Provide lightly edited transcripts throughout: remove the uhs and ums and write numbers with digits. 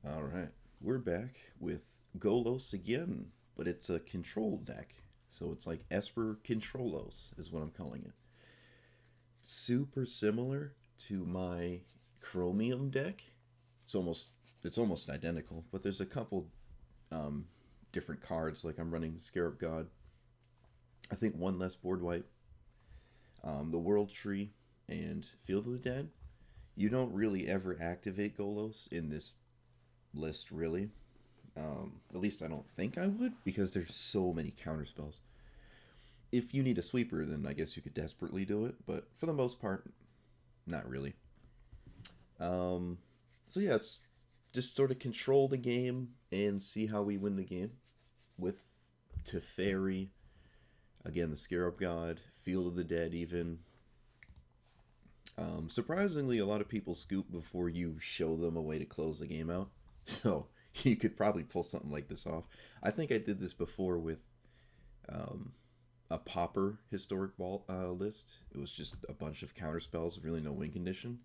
All right, we're back with Golos again, but it's a control deck. So it's like Esper Controlos is what I'm calling it. Super similar to my Chromium deck. It's almost it's almost identical, but there's a couple um, different cards. Like I'm running Scarab God. I think one less board wipe. The World Tree and Field of the Dead. You don't really ever activate Golos in this list, really. At least I don't think I would, because there's so many counterspells. If you need a sweeper, then I guess you could desperately do it, but for the most part, not really. Um, so yeah, it's just sort of control the game and see how we win the game with Teferi, again the Scarab God, Field of the Dead, even. Surprisingly, a lot of people scoop before you show them a way to close the game out. So you could probably pull something like this off. I think I did this before with um, a Pauper historic ball list. It was just a bunch of counter spells, really no win condition,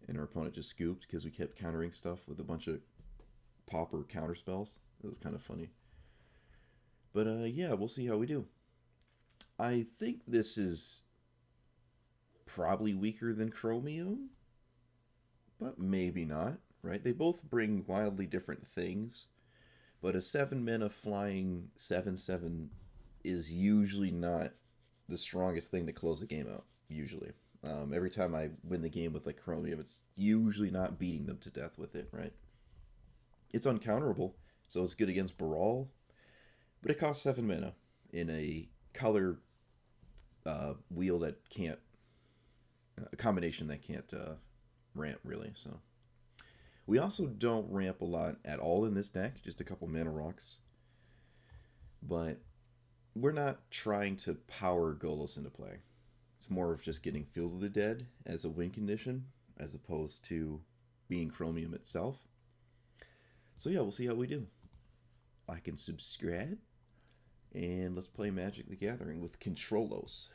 and our opponent just scooped because we kept countering stuff with a bunch of Pauper counter spells. It was kind of funny. But yeah, we'll see how we do. I think this is probably weaker than Chromium, but maybe not, right? They both bring wildly different things, but a 7 mana flying 7/7 is usually not the strongest thing to close the game out, usually. Every time I win the game with like Chromium, it's usually not beating them to death with it, right? It's uncounterable, so it's good against Brawl, but it costs 7 mana in a color wheel that can't, a combination that can't ramp, really, so. We also don't ramp a lot at all in this deck, just a couple mana rocks. But we're not trying to power Golos into play. It's more of just getting Field of the Dead as a win condition, as opposed to being Chromium itself. So yeah, we'll see how we do. I can subscribe, and let's play Magic the Gathering with Controlos.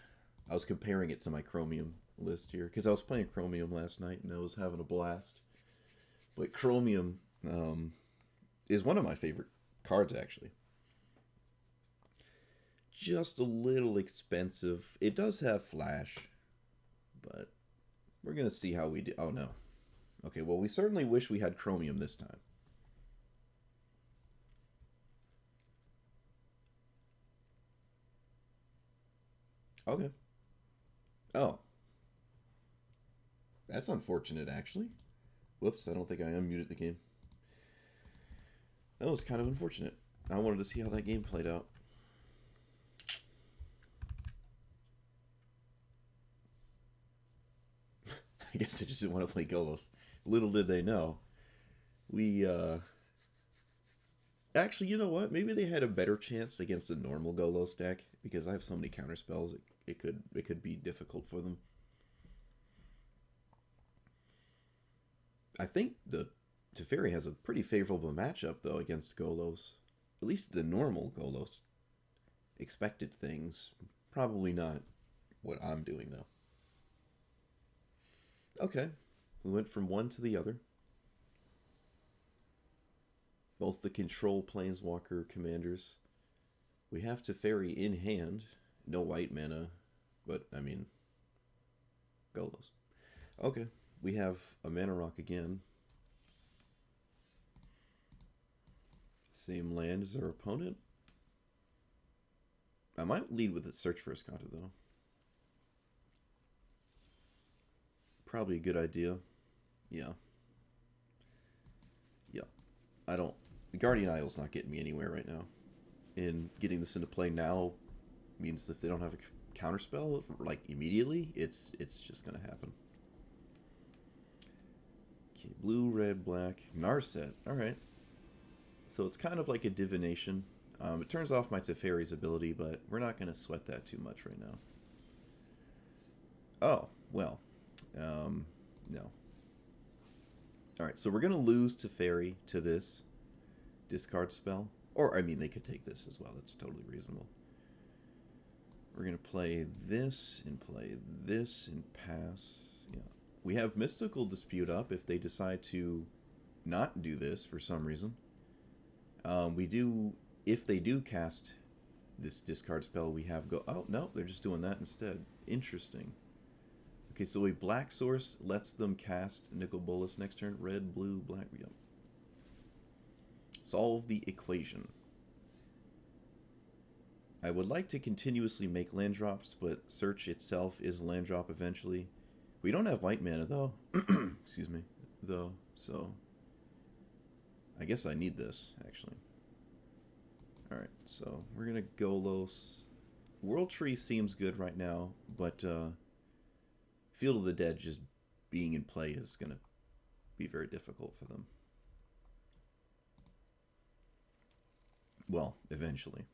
I was comparing it to my Chromium list here, because I was playing Chromium last night, and I was having a blast. But Chromium is one of my favorite cards, actually. Just a little expensive. It does have flash, but we're going to see how we do. Oh, no. Okay, well, we certainly wish we had Chromium this time. Okay. Oh, that's unfortunate, actually. Whoops, I don't think I unmuted the game. That was kind of unfortunate. I wanted to see how that game played out. I guess I just didn't want to play Golos. Little did they know. We, Actually, you know what? Maybe they had a better chance against a normal Golos deck, because I have so many counter spells, it could be difficult for them. I think the Teferi has a pretty favorable matchup, though, against Golos. At least the normal Golos expected things. Probably not what I'm doing, though. Okay. We went from one to the other. Both the control planeswalker commanders. We have Teferi in hand. No white mana, but I mean, Golos. Okay. We have a mana rock again. Same land as our opponent. I might lead with a search for Azcanta, though. Probably a good idea. Yeah. Yeah. I don't. The Guardian Idol's not getting me anywhere right now. And getting this into play now means if they don't have a counterspell, like immediately, it's just gonna happen. Okay, blue, red, black, Narset. All right. So it's kind of like a divination. It turns off my Teferi's ability, but we're not gonna sweat that too much right now. Oh well. No. All right. So we're gonna lose Teferi to this discard spell. Or, I mean, they could take this as well. That's totally reasonable. We're going to play this and pass. Yeah. We have Mystical Dispute up if they decide to not do this for some reason. We do, if they do cast this discard spell, we have go. Oh no, they're just doing that instead. Interesting. Okay, so a black source lets them cast Nicol Bolas next turn. Red, blue, black. Yep. Solve the equation. I would like to continuously make land drops, but search itself is a land drop eventually. We don't have white mana though. Excuse me. Though, so I guess I need this actually. Alright, so we're gonna Golos. World Tree seems good right now, but Field of the Dead just being in play is gonna be very difficult for them. Well, eventually.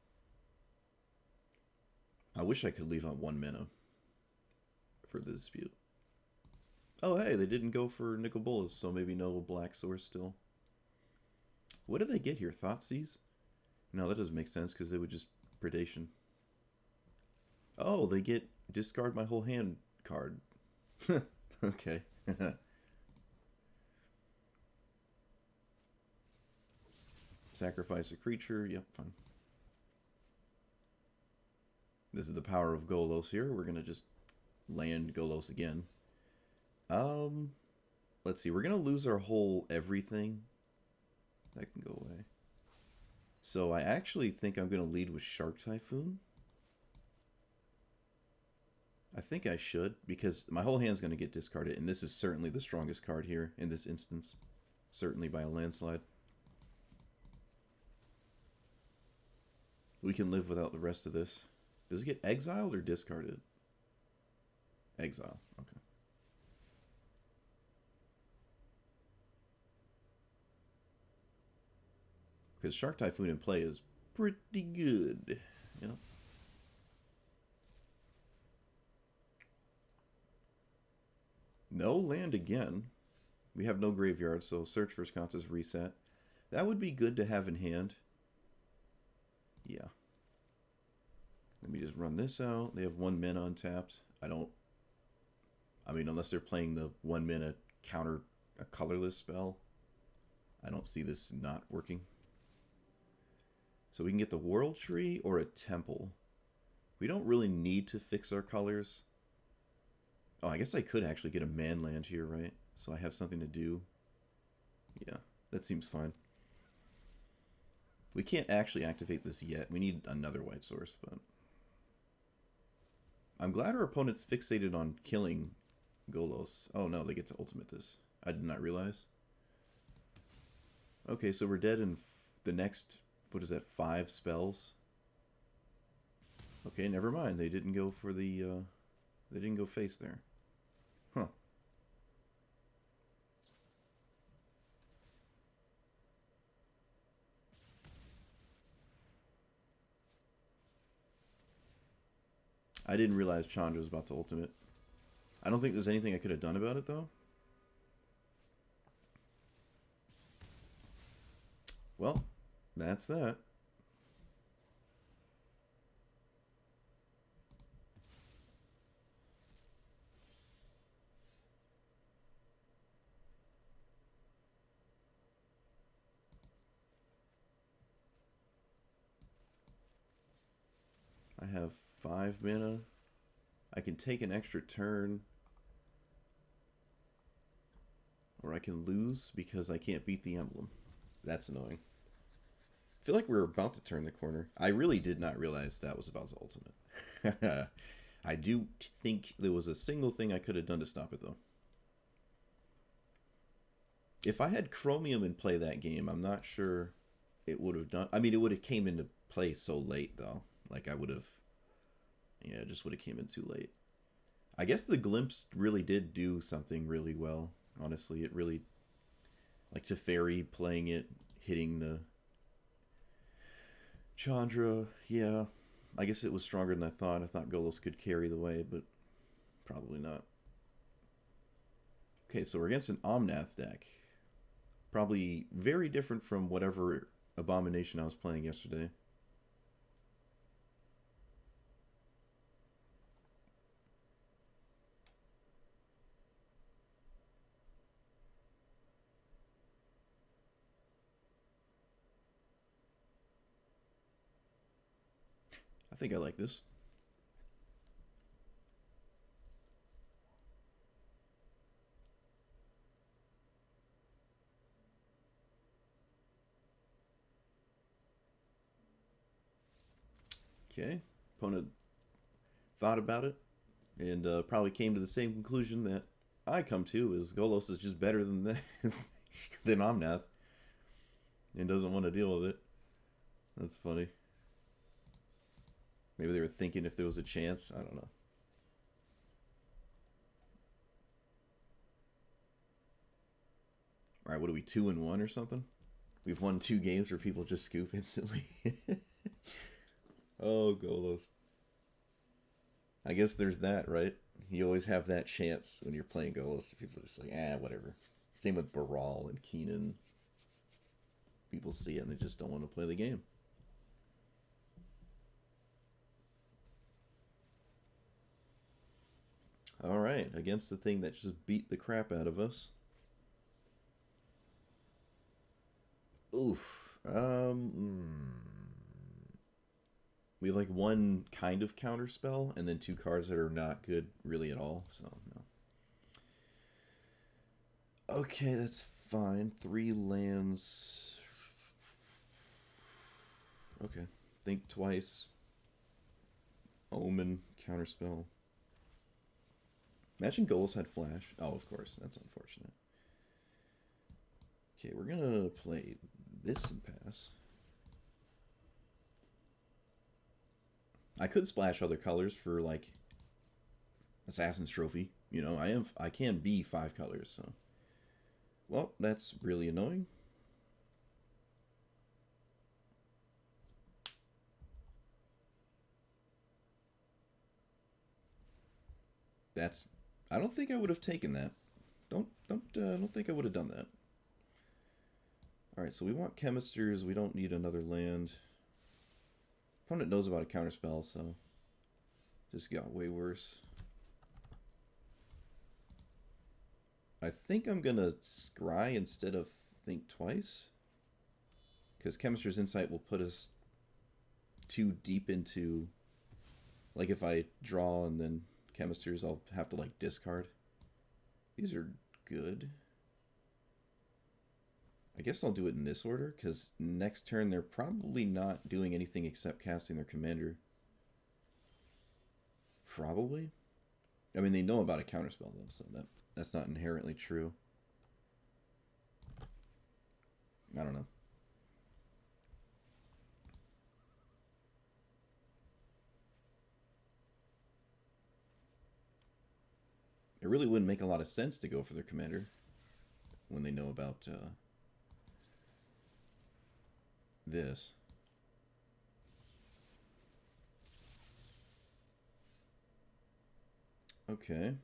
I wish I could leave on 1 mana for the dispute. Oh, hey, they didn't go for Nicol Bolas, so maybe no black source still. What did they get here? Thoughtseize? No, that doesn't make sense because they would just predation. Oh, they get discard my whole hand card. Okay. Sacrifice a creature. Yep, fine. This is the power of Golos here. We're going to just land Golos again. Let's see. We're going to lose our whole everything. That can go away. So I actually think I'm going to lead with Shark Typhoon. I think I should, because my whole hand's going to get discarded, and this is certainly the strongest card here in this instance. Certainly by a landslide. We can live without the rest of this. Does it get exiled or discarded? Exile, okay. Because Shark Typhoon in play is pretty good. Yep. No land again. We have no graveyard, so search for Azcanta's reset. That would be good to have in hand. Yeah. Let me just run this out. They have 1 mana untapped. I mean, unless they're playing the 1 mana counter a colorless spell, I don't see this not working. So we can get the World Tree or a Temple. We don't really need to fix our colors. Oh, I guess I could actually get a man land here, right? So I have something to do. Yeah, that seems fine. We can't actually activate this yet. We need another white source, but I'm glad our opponent's fixated on killing Golos. Oh no, they get to ultimate this. I did not realize. Okay, so we're dead in the next, what is that, 5 spells? Okay, never mind. They didn't go for the, they didn't go face there. Huh. I didn't realize Chandra was about to ultimate. I don't think there's anything I could have done about it, though. Well, that's that. I have 5 mana. I can take an extra turn. Or I can lose because I can't beat the emblem. That's annoying. I feel like we're about to turn the corner. I really did not realize that was about to ultimate. I do think there was a single thing I could have done to stop it, though. If I had Chromium in play that game, I'm not sure it would have done... I mean, it would have came into play so late, though. Like, I would have... Yeah, it just would have came in too late. I guess the Glimpse really did do something really well. Honestly, it really... Like, Teferi playing it, hitting the... Chandra, yeah. I guess it was stronger than I thought. I thought Golos could carry the way, but probably not. Okay, so we're against an Omnath deck. Probably very different from whatever Abomination I was playing yesterday. I think I like this. Okay. Opponent thought about it and probably came to the same conclusion that I come to, is Golos is just better than than Omnath and doesn't want to deal with it. That's funny. Maybe they were thinking if there was a chance. I don't know. All right, what are we, 2-1 or something? We've won 2 games where people just scoop instantly. Oh, Golos. I guess there's that, right? You always have that chance when you're playing Golos. People are just like, whatever. Same with Brawl and Keenan. People see it and they just don't want to play the game. All right, against the thing that just beat the crap out of us. Oof. We have like one kind of counter spell and then 2 cards that are not good really at all. So no. Okay, that's fine. 3 lands. Okay. Think twice. Omen, counterspell. Imagine Goals had flash. Oh, of course. That's unfortunate. Okay, we're gonna play this and pass. I could splash other colors for like Assassin's Trophy. You know, I can be 5 colors, so. Well, that's really annoying. That's, I don't think I would have taken that. Don't think I would have done that. All right, so we want Chemisters. We don't need another land. Opponent knows about a counterspell, so just got way worse. I think I'm gonna scry instead of think twice, because Chemister's Insight will put us too deep into, like if I draw and then Chemisters, I'll have to like discard. These are good. I guess I'll do it in this order, because next turn they're probably not doing anything except casting their commander. Probably. I mean, they know about a counterspell though, so that's not inherently true. I don't know. It really wouldn't make a lot of sense to go for their commander when they know about this. Okay.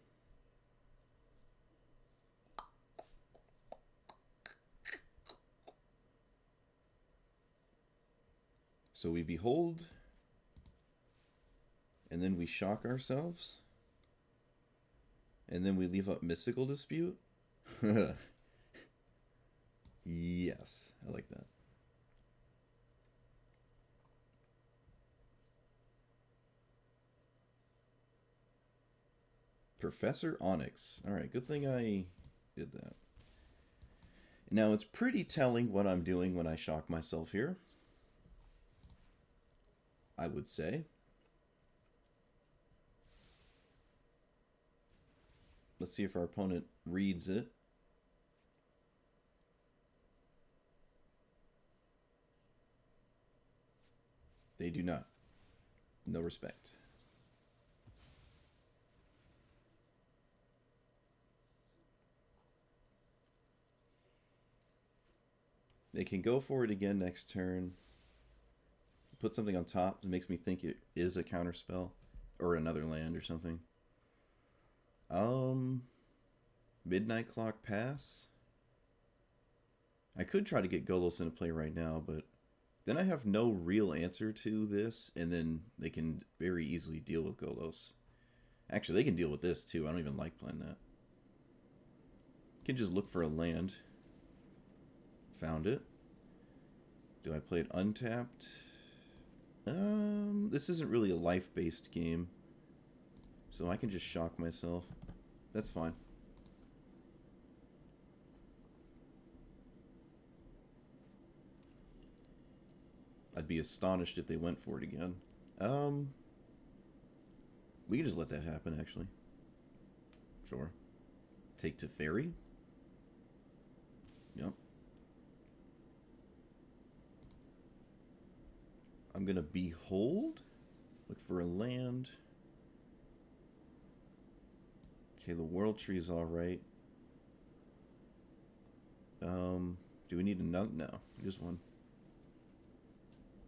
So we behold, and then we shock ourselves, and then we leave up Mystical Dispute. Yes, I like that. Professor Onyx. Alright, good thing I did that. Now, it's pretty telling what I'm doing when I shock myself here, I would say. Let's see if our opponent reads it. They do not. No respect. They can go for it again next turn. Put something on top that makes me think it is a counterspell or another land or something. Midnight Clock pass. I could try to get Golos into play right now, but then I have no real answer to this, and then they can very easily deal with Golos. Actually, they can deal with this too. I don't even like playing that. Can just look for a land. Found it. Do I play it untapped? This isn't really a life-based game, so I can just shock myself. That's fine. I'd be astonished if they went for it again. We can just let that happen, actually. Sure. Take to Ferry? Yep. I'm gonna Behold. Look for a land. Okay, the World Tree is alright. Do we need another? No, just one.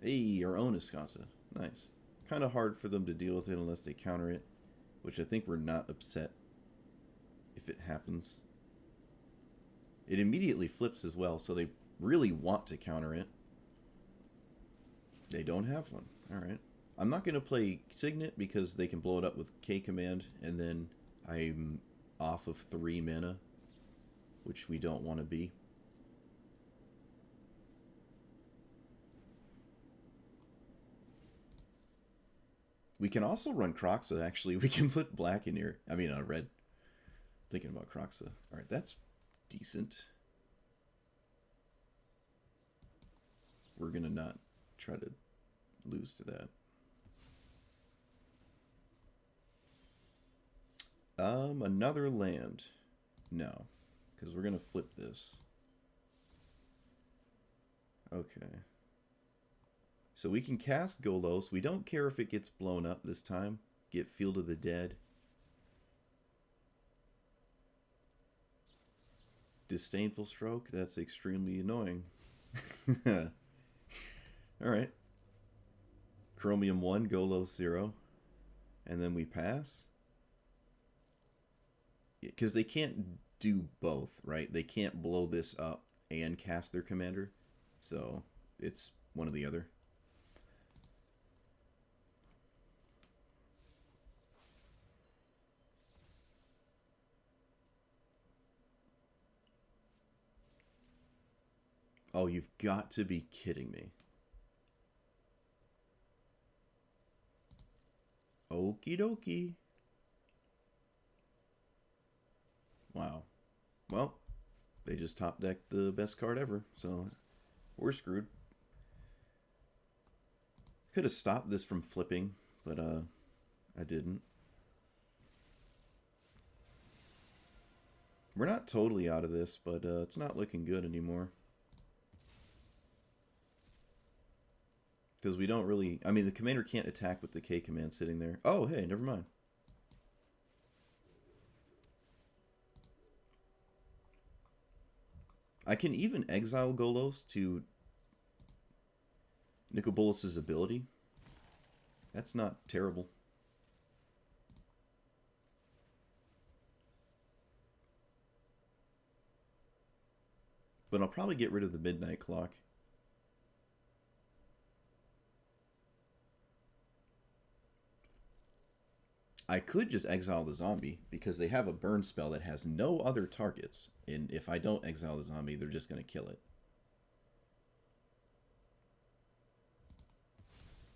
Hey, our own Azcanta. Nice. Kind of hard for them to deal with it unless they counter it, which I think we're not upset if it happens. It immediately flips as well, so they really want to counter it. They don't have one. Alright. I'm not going to play Signet because they can blow it up with K command, and then I'm off of 3 mana, which we don't want to be. We can also run Kroxa, actually. We can put black in here. I mean, red. Thinking about Kroxa. Alright, that's decent. We're going to not try to lose to that. Another land. No, because we're going to flip this. Okay. So we can cast Golos. We don't care if it gets blown up this time. Get Field of the Dead. Disdainful Stroke. That's extremely annoying. Alright. Chromium 1, Golos 0. And then we pass. Because they can't do both, right? They can't blow this up and cast their commander. So it's one or the other. Oh, you've got to be kidding me. Okie dokie. Wow. Well, they just top decked the best card ever, so we're screwed. Could have stopped this from flipping, but I didn't. We're not totally out of this, but it's not looking good anymore. Because we don't really... I mean, the commander can't attack with the K command sitting there. Oh, hey, never mind. I can even exile Golos to Nicol Bolas' ability. That's not terrible. But I'll probably get rid of the Midnight Clock. I could just exile the zombie, because they have a burn spell that has no other targets. And if I don't exile the zombie, they're just going to kill it.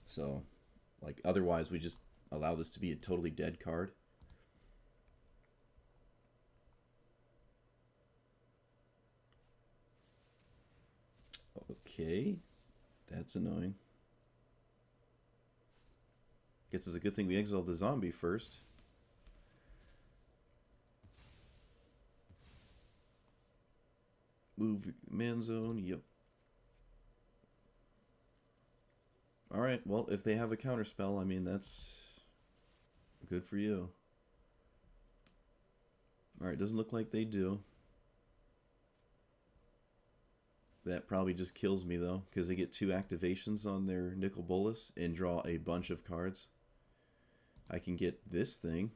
So, like, otherwise we just allow this to be a totally dead card. Okay. That's annoying. Guess it's a good thing we exiled the zombie first. Move man zone, yep. Alright, well, if they have a counterspell, I mean, that's good for you. Alright, doesn't look like they do. That probably just kills me, though, because they get 2 activations on their Nicol Bolas and draw a bunch of cards. I can get this thing.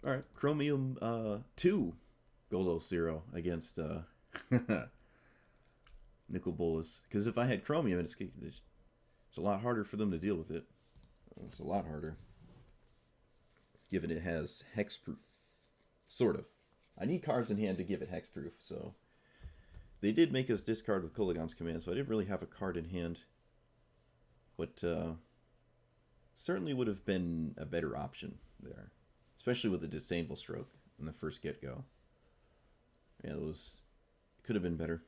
All right, Chromium 2 Golos 0 against Nicol Bolas. Because if I had Chromium, it's a lot harder for them to deal with it. It's a lot harder. Given it has hexproof. Sort of. I need cards in hand to give it hexproof, so. They did make us discard with Kolaghan's command, so I didn't really have a card in hand. But certainly would have been a better option there. Especially with the Disdainful Stroke in the first get-go. Yeah, it could have been better.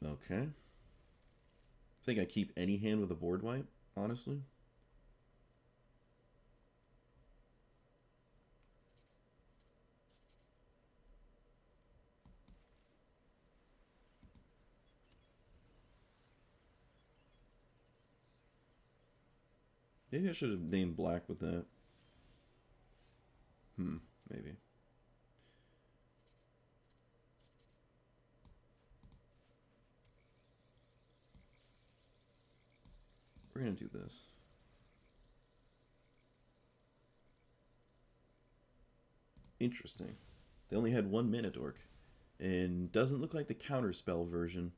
Okay. I think I keep any hand with a board wipe, honestly. Maybe I should have named black with that. Maybe. We're going to do this. Interesting. They only had one mana dork. And doesn't look like the counterspell version.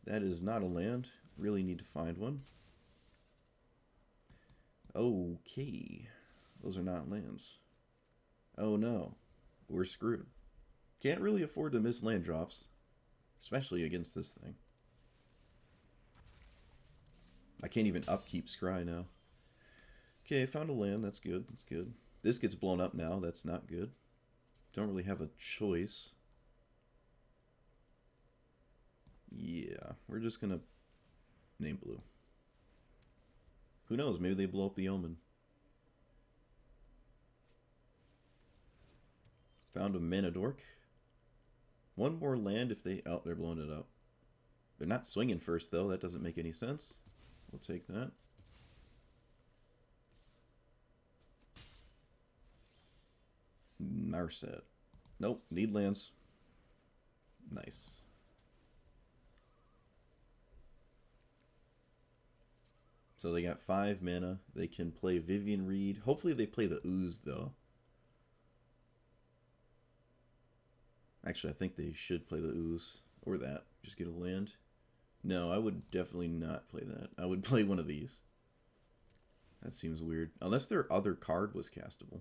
That is not a land. Really need to find one. Okay. Those are not lands. Oh no. We're screwed. Can't really afford to miss land drops. Especially against this thing. I can't even upkeep Scry now. Okay, found a land. That's good. That's good. This gets blown up now. That's not good. Don't really have a choice. Yeah, we're just gonna name blue. Who knows? Maybe they blow up the Omen. Found a mana dork. One more land if they... Oh, they're blowing it up. They're not swinging first, though. That doesn't make any sense. We'll take that. Narset. Nope, need lands. Nice. So they got 5 mana. They can play Vivian Reed. Hopefully they play the Ooze, though. Actually, I think they should play the Ooze. Or that. Just get a land. No, I would definitely not play that. I would play one of these. That seems weird. Unless their other card was castable.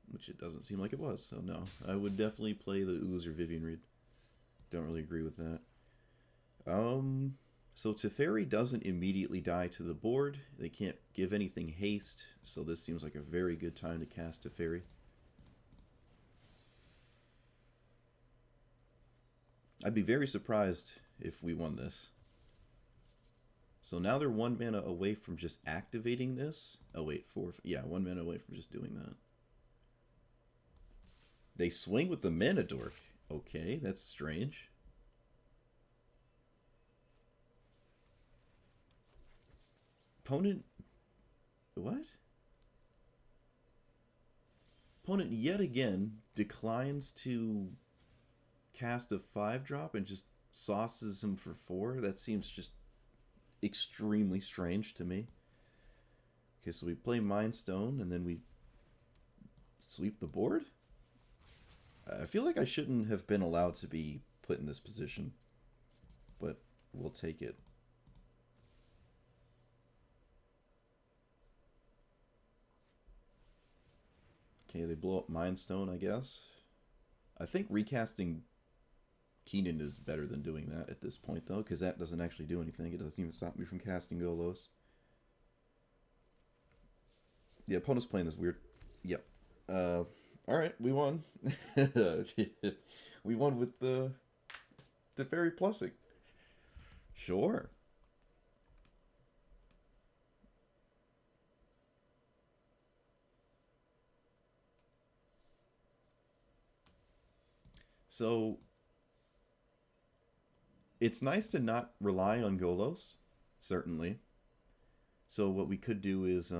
Which it doesn't seem like it was. So no, I would definitely play the Ooze or Vivian Reed. Don't really agree with that. So Teferi doesn't immediately die to the board. They can't give anything haste. So this seems like a very good time to cast Teferi. I'd be very surprised if we won this. So now they're 1 mana away from just activating this. Oh wait, 4. Yeah, 1 mana away from just doing that. They swing with the mana dork. Okay, that's strange. Opponent... What? Opponent yet again declines to cast a 5-drop and just sauces him for 4. That seems just extremely strange to me. Okay, so we play Mind Stone and then we sweep the board? I feel like I shouldn't have been allowed to be put in this position, but we'll take it. Okay, they blow up Mind Stone, I guess. I think recasting Keenan is better than doing that at this point, though, because that doesn't actually do anything. It doesn't even stop me from casting Golos. The opponent's playing this weird... Yep. Alright, we won. We won with the Teferi Plussing. Sure. So it's nice to not rely on Golos, certainly. So what we could do is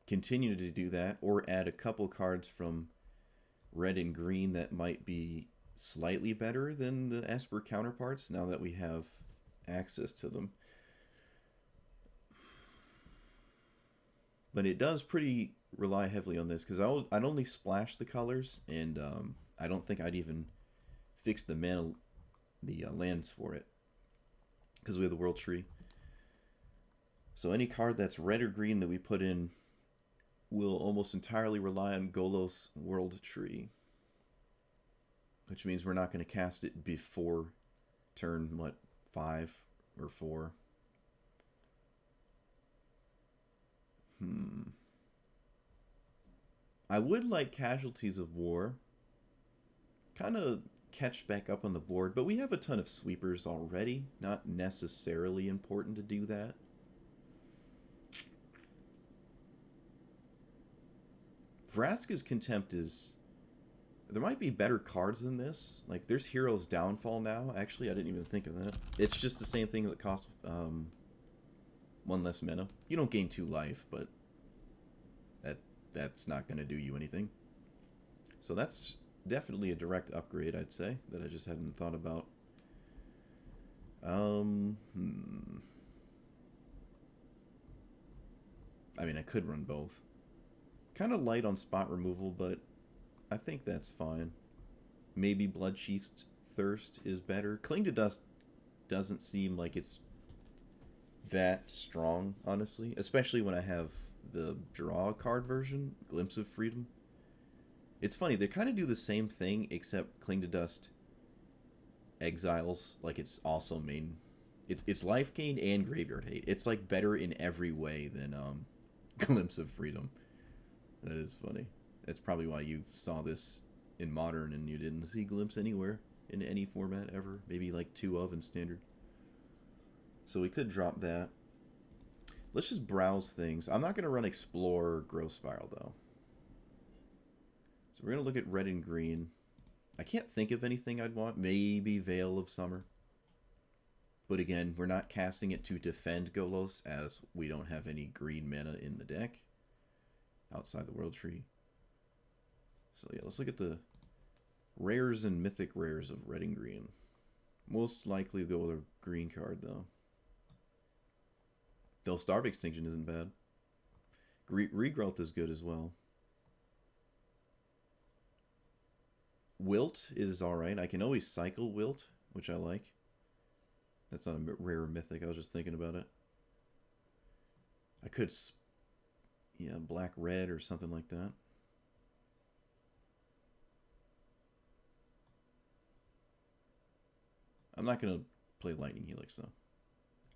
continue to do that, or add a couple cards from red and green that might be slightly better than the Esper counterparts now that we have access to them. But it does pretty rely heavily on this because I'd only splash the colors, and I don't think I'd even fix the mana, the lands for it because we have the World Tree. So any card that's red or green that we put in will almost entirely rely on Golos World Tree, which means we're not going to cast it before turn, 5 or 4. I would like Casualties of War. Kind of catch back up on the board, but we have a ton of sweepers already. Not necessarily important to do that. Vraska's Contempt is... There might be better cards than this. Like, there's Hero's Downfall now. Actually, I didn't even think of that. It's just the same thing that costs 1 less mana. You don't gain 2 life, but that's not going to do you anything. So that's definitely a direct upgrade, I'd say, that I just hadn't thought about. I mean, I could run both. Kind of light on spot removal, but I think that's fine. Maybe Bloodchief's Thirst is better. Cling to Dust doesn't seem like it's that strong, honestly. Especially when I have the draw card version, Glimpse of Freedom. It's funny, they kind of do the same thing, except Cling to Dust exiles, like it's also main. It's life gain and graveyard hate. It's like better in every way than Glimpse of Freedom. That is funny. That's probably why you saw this in Modern and you didn't see Glimpse anywhere in any format ever. Maybe like 2 of in Standard. So we could drop that. Let's just browse things. I'm not going to run Explore or Growth Spiral, though. So we're going to look at red and green. I can't think of anything I'd want. Maybe Veil of Summer. But again, we're not casting it to defend Golos, as we don't have any green mana in the deck outside the World Tree. So yeah, let's look at the rares and mythic rares of red and green. Most likely go with a green card, though. Though Starve Extinction isn't bad. Regrowth is good as well. Wilt is alright. I can always cycle Wilt, which I like. That's not a rare mythic. I was just thinking about it. I could... yeah, black-red or something like that. I'm not going to play Lightning Helix, though.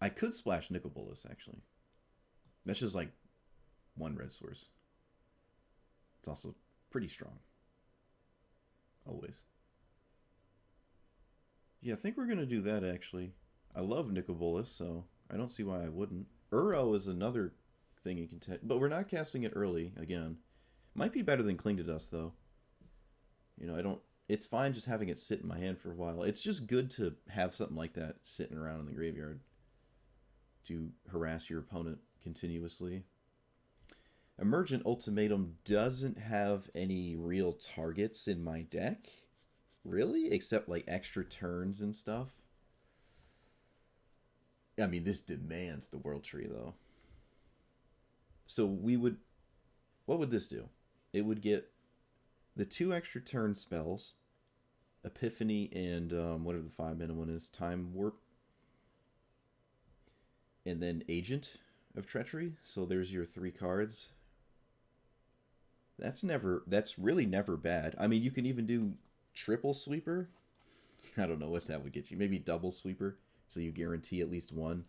I could splash Nicol Bolas, actually. That's just like 1 red source. It's also pretty strong. Always. Yeah, I think we're going to do that, actually. I love Nicol Bolas, so I don't see why I wouldn't. Uro is another thing you can take, but we're not casting it early, again. Might be better than Cling to Dust, though. You know, I don't... It's fine just having it sit in my hand for a while. It's just good to have something like that sitting around in the graveyard to harass your opponent continuously. Emergent Ultimatum doesn't have any real targets in my deck, really, except like extra turns and stuff. I mean, this demands the World Tree, though. So we would... What would this do? It would get the 2 extra turn spells, Epiphany and whatever the 5-mana one is, Time Warp, and then Agent of Treachery. So there's your 3 cards. That's really never bad. I mean, you can even do triple sweeper. I don't know what that would get you. Maybe double sweeper, so you guarantee at least 1.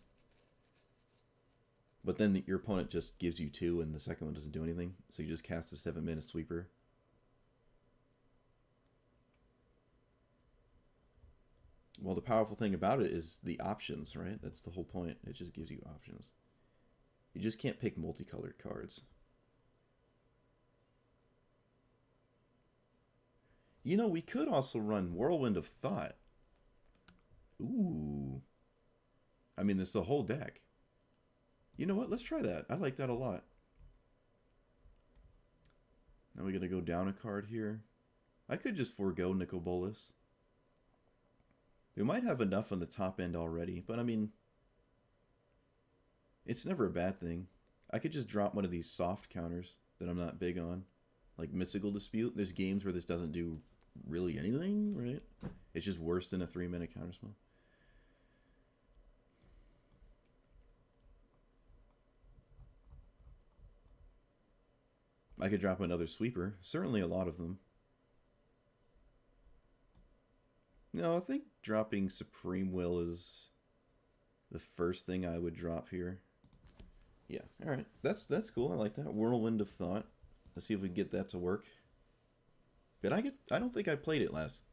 But then your opponent just gives you 2, and the second one doesn't do anything. So you just cast a 7-mana sweeper. Well, the powerful thing about it is the options, right? That's the whole point. It just gives you options. You just can't pick multicolored cards. You know, we could also run Whirlwind of Thought. Ooh. I mean, there's the whole deck. You know what? Let's try that. I like that a lot. Now we gotta go down a card here. I could just forego Nicol Bolas. We might have enough on the top end already, but I mean, it's never a bad thing. I could just drop one of these soft counters that I'm not big on, like Mystical Dispute. There's games where this doesn't do really anything, right? It's just worse than a 3-mana counterspell. I could drop another sweeper. Certainly a lot of them. No, I think dropping Supreme Will is the first thing I would drop here. Yeah, alright. That's cool. I like that. Whirlwind of Thought. Let's see if we can get that to work. But I don't think I played it last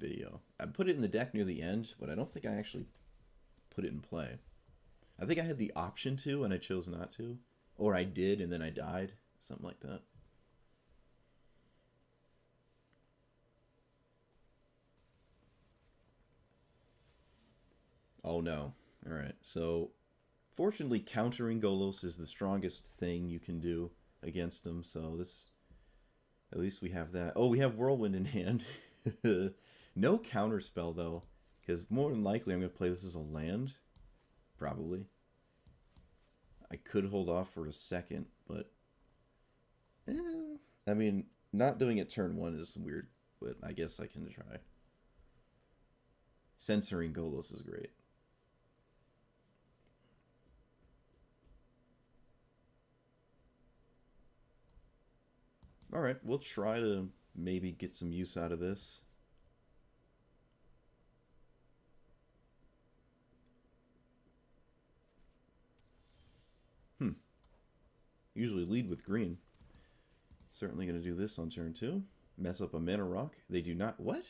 video. I put it in the deck near the end, but I don't think I actually put it in play. I think I had the option to, and I chose not to. Or I did, and then I died. Something like that. Oh no. Alright, so fortunately countering Golos is the strongest thing you can do against him, so this... At least we have that. Oh, we have Whirlwind in hand. No counterspell, though, because more than likely I'm going to play this as a land. Probably. I could hold off for a second, but... I mean, not doing it turn 1 is weird, but I guess I can try. Censoring Golos is great. Alright, we'll try to maybe get some use out of this. Usually lead with green. Certainly going to do this on turn 2. Mess up a mana rock. They do not... What?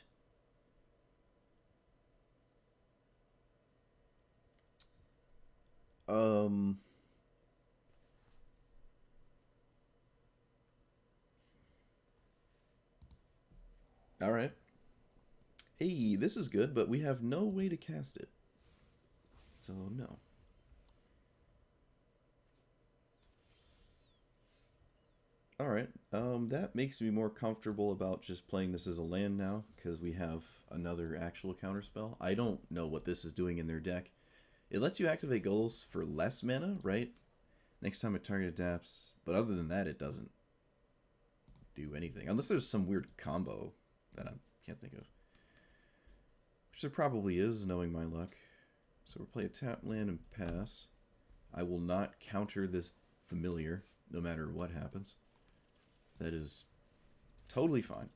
Alright. Hey, this is good, but we have no way to cast it. So, no. Alright, that makes me more comfortable about just playing this as a land now, because we have another actual counterspell. I don't know what this is doing in their deck. It lets you activate Golos for less mana, right? Next time a target adapts. But other than that, it doesn't do anything. Unless there's some weird combo that I can't think of. Which there probably is, knowing my luck. So we'll play a tap land and pass. I will not counter this familiar, no matter what happens. That is totally fine.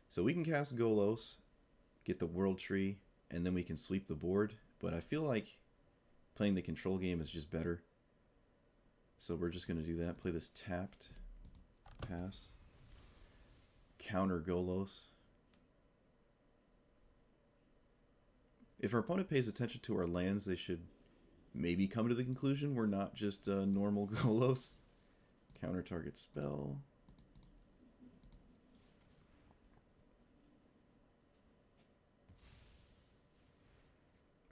So we can cast Golos, get the World Tree, and then we can sweep the board. But I feel like playing the control game is just better. So we're just going to do that. Play this tapped, pass, counter Golos. If our opponent pays attention to our lands, they should maybe come to the conclusion we're not just normal Golos. Counter target spell.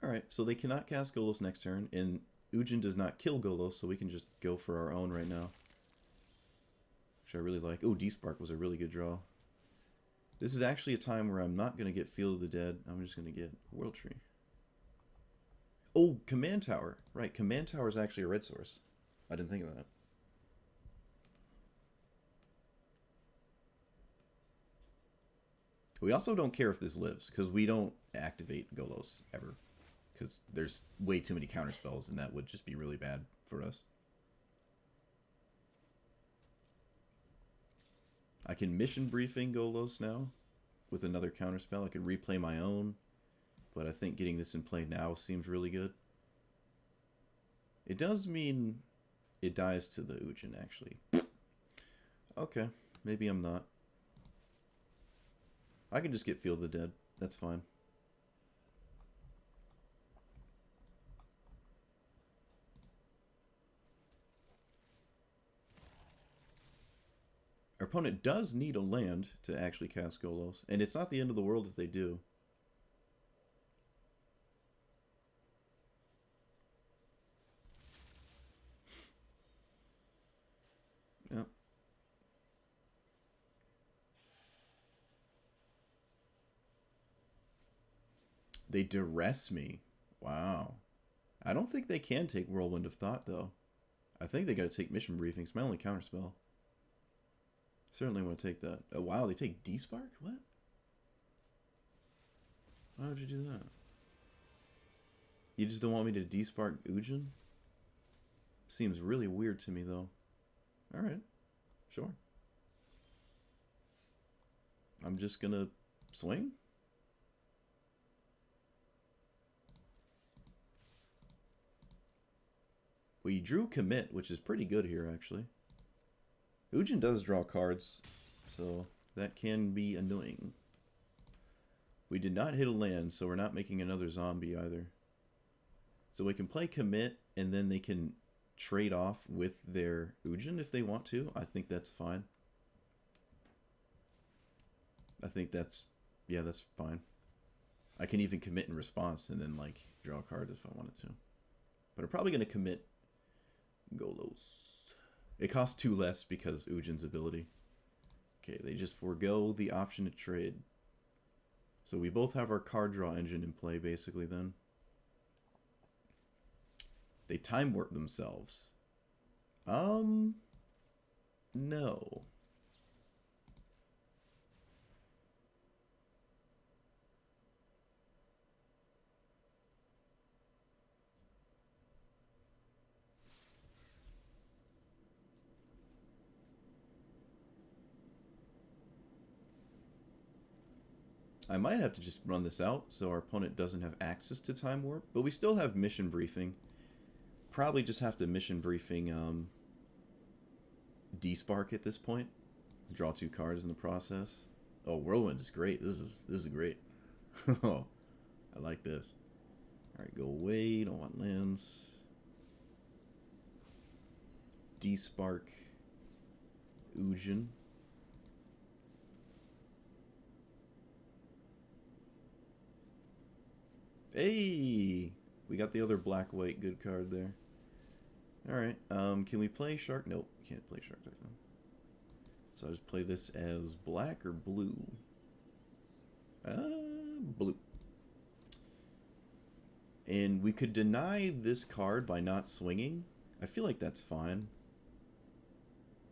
Alright, so they cannot cast Golos next turn, and Ujin does not kill Golos, so we can just go for our own right now. Which I really like. Oh, D-Spark was a really good draw. This is actually a time where I'm not going to get Field of the Dead. I'm just going to get World Tree. Oh, Command Tower. Right, Command Tower is actually a red source. I didn't think of that. We also don't care if this lives, because we don't activate Golos ever. Because there's way too many counterspells, and that would just be really bad for us. I can mission briefing Golos now with another counterspell. I could replay my own, but I think getting this in play now seems really good. It does mean it dies to the Ujin, actually. Okay, maybe I'm not. I can just get Field of the Dead. That's fine. Our opponent does need a land to actually cast Golos, and it's not the end of the world if they do. Yeah. They duress me. Wow. I don't think they can take Whirlwind of Thought, though. I think they gotta take Mission Briefing. It's my only counterspell. Certainly want to take that. Oh, wow, they take D-Spark? What? Why would you do that? You just don't want me to D-Spark Ujin? Seems really weird to me, though. Alright. Sure. I'm just gonna swing? We drew Commit, which is pretty good here, actually. Ujin does draw cards, so that can be annoying. We did not hit a land, so we're not making another zombie either. So we can play Commit, and then they can trade off with their Ujin if they want to. I think that's fine. I think that's, yeah, that's fine. I can even commit in response and then, like, draw a card if I wanted to. But I'm probably going to commit Golos. It costs 2 less because Ujin's ability. Okay, they just forego the option to trade. So we both have our card draw engine in play, basically, then. They time warp themselves. No. I might have to just run this out so our opponent doesn't have access to Time Warp, but we still have Mission Briefing. Probably just have to Mission Briefing D-Spark at this point. Draw 2 cards in the process. Oh, Whirlwind is great. This is great. Oh, I like this. Alright, go away. Don't want lands. D-Spark Ujin. Hey! We got the other black-white good card there. Alright, can we play Shark? Nope, can't play Shark Type now. So I just play this as black or blue? Blue. And we could deny this card by not swinging. I feel like that's fine.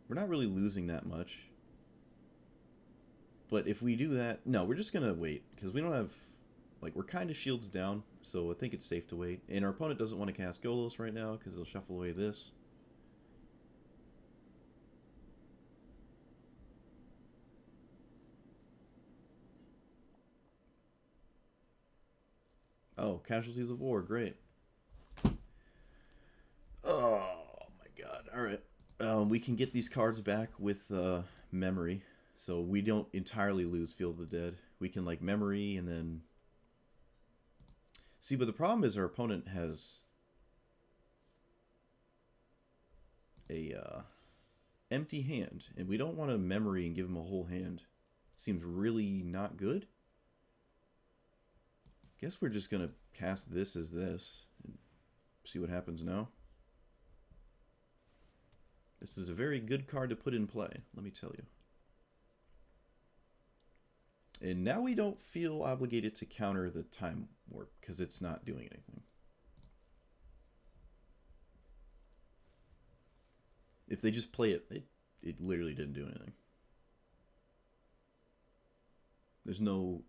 We're not really losing that much. But if we do that... No, we're just gonna wait, because we don't have... Like, we're kind of shields down, so I think it's safe to wait. And our opponent doesn't want to cast Golos right now, because they'll shuffle away this. Oh, Casualties of War, great. Oh, my God. Alright. We can get these cards back with memory, so we don't entirely lose Field of the Dead. We can, like, memory, and then... See, but the problem is our opponent has a empty hand, and we don't want to memory and give him a whole hand. Seems really not good. Guess we're just going to cast this as this and see what happens now. This is a very good card to put in play, let me tell you. And now we don't feel obligated to counter the Time Warp, because it's not doing anything. If they just play it, it literally didn't do anything. There's no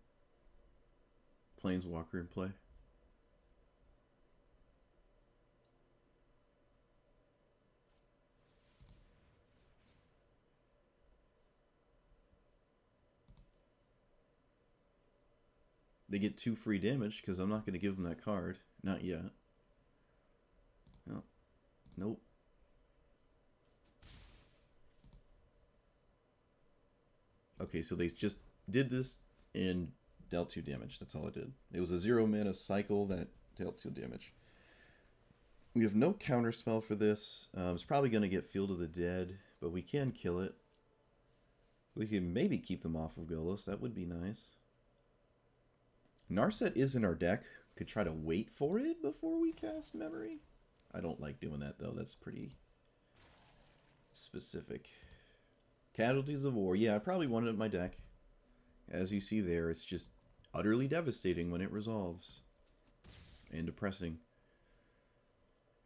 Planeswalker in play. They get 2 free damage, because I'm not going to give them that card. Not yet. No. Nope. Okay, so they just did this and dealt 2 damage. That's all it did. It was a 0 mana cycle that dealt 2 damage. We have no counter spell for this. It's probably going to get Field of the Dead, but we can kill it. We can maybe keep them off of Golos. That would be nice. Narset is in our deck. Could try to wait for it before we cast Memory. I don't like doing that, though. That's pretty specific. Casualties of War. Yeah, I probably want it in my deck. As you see there, it's just utterly devastating when it resolves. And depressing.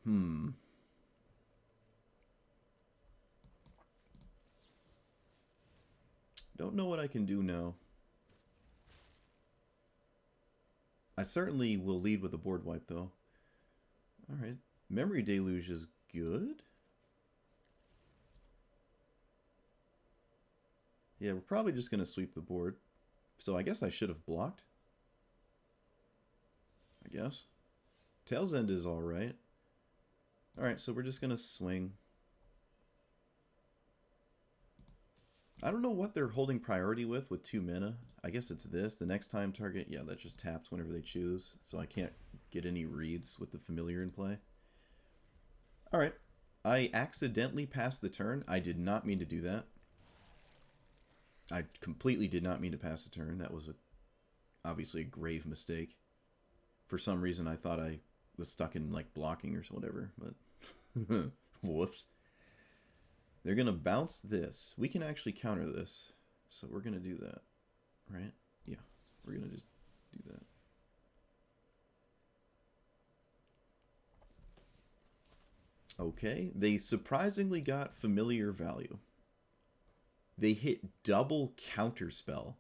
Don't know what I can do now. I certainly will lead with a board wipe, though. Alright. Memory Deluge is good. Yeah, we're probably just going to sweep the board. So I guess I should have blocked. I guess. Tail's End is alright. Alright, so we're just going to swing. I don't know what they're holding priority with 2 mana. I guess it's this. The next time target, yeah, that just taps whenever they choose. So I can't get any reads with the familiar in play. Alright. I accidentally passed the turn. I did not mean to do that. I completely did not mean to pass the turn. That was obviously a grave mistake. For some reason, I thought I was stuck in, like, blocking or whatever, but whoops. They're going to bounce this. We can actually counter this, so we're going to do that, right? Yeah, we're going to just do that. Okay, they surprisingly got familiar value. They hit double counterspell.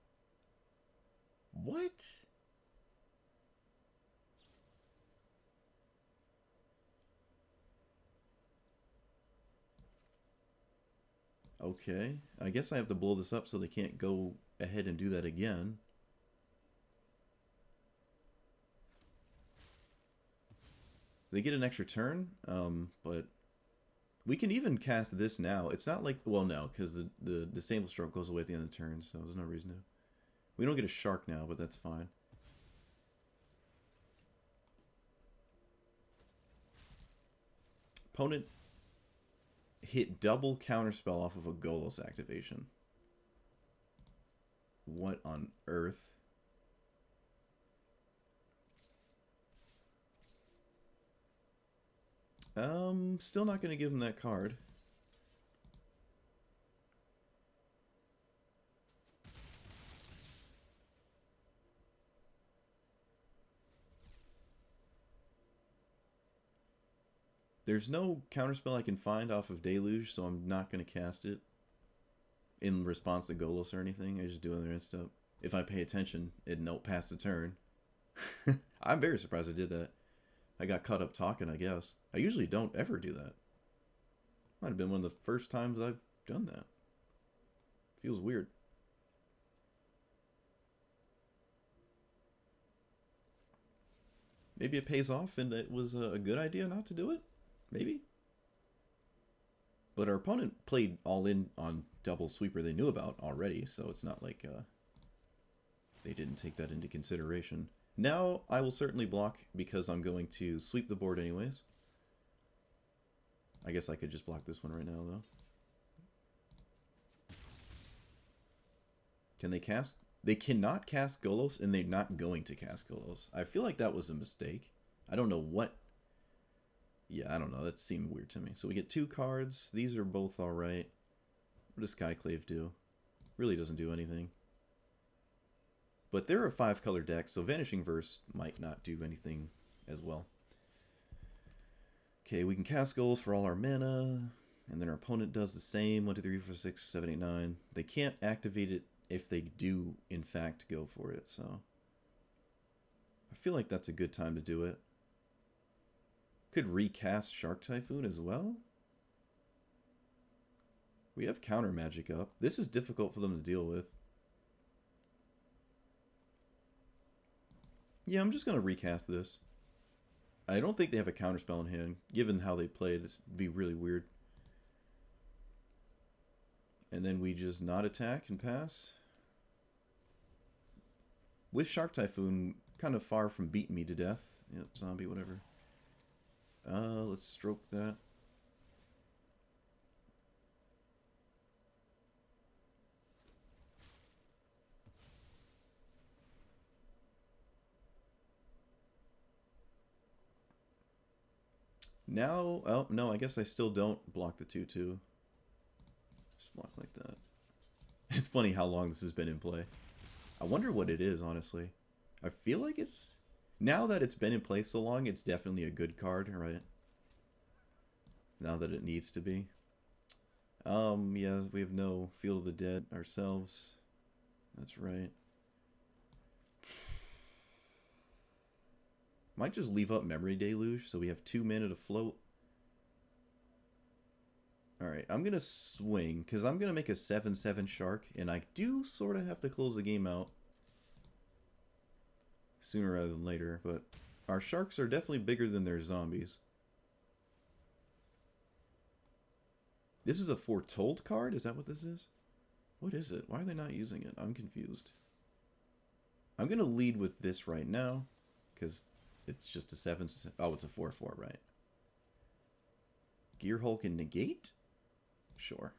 What? Okay, I guess I have to blow this up so they can't go ahead and do that again. They get an extra turn, but we can even cast this now. It's not like, well, no, because the Disdainful Stroke goes away at the end of the turn, so there's no reason to. We don't get a shark now, but that's fine. Opponent hit double counterspell off of a Golos activation. What on earth? Still not going to give him that card. There's no counterspell I can find off of Deluge, so I'm not going to cast it in response to Golos or anything. I just do other stuff. If I pay attention, it note pass the turn. I'm very surprised I did that. I got caught up talking, I guess. I usually don't ever do that. Might have been one of the first times I've done that. Feels weird. Maybe it pays off and it was a good idea not to do it? Maybe? But our opponent played all in on double sweeper they knew about already, so it's not like they didn't take that into consideration. Now I will certainly block because I'm going to sweep the board anyways. I guess I could just block this one right now, though. Can they cast? They cannot cast Golos, and they're not going to cast Golos. I feel like that was a mistake. I don't know what... Yeah, I don't know. That seemed weird to me. So we get 2 cards. These are both alright. What does Skyclave do? Really doesn't do anything. But they're a 5-color deck, so Vanishing Verse might not do anything as well. Okay, we can cast Goals for all our mana, and then our opponent does the same. 1, 2, 3, 4, 6, 7, 8, 9. They can't activate it if they do, in fact, go for it, so... I feel like that's a good time to do it. Could recast Shark Typhoon as well? We have counter magic up. This is difficult for them to deal with. Yeah, I'm just going to recast this. I don't think they have a counterspell in hand. Given how they played, it'd be really weird. And then we just not attack and pass. With Shark Typhoon, kind of far from beating me to death. Yep, zombie, whatever. Let's stroke that. Now, oh, no, I guess I still don't block the 2-2. Just block like that. It's funny how long this has been in play. I wonder what it is, honestly. I feel like it's... Now that it's been in place so long, it's definitely a good card, right? Now that it needs to be. Yeah, we have no Field of the Dead ourselves. That's right. Might just leave up Memory Deluge, so we have 2 mana to float. Alright, I'm going to swing, because I'm going to make a 7/7 Shark, and I do sort of have to close the game out sooner rather than later, but our Sharks are definitely bigger than their zombies. This is a Foretold card? Is that what this is? What is it? Why are they not using it? I'm confused. I'm going to lead with this right now, because it's just a 7... Oh, it's a 4/4, right. Gear Hulk and Negate? Sure.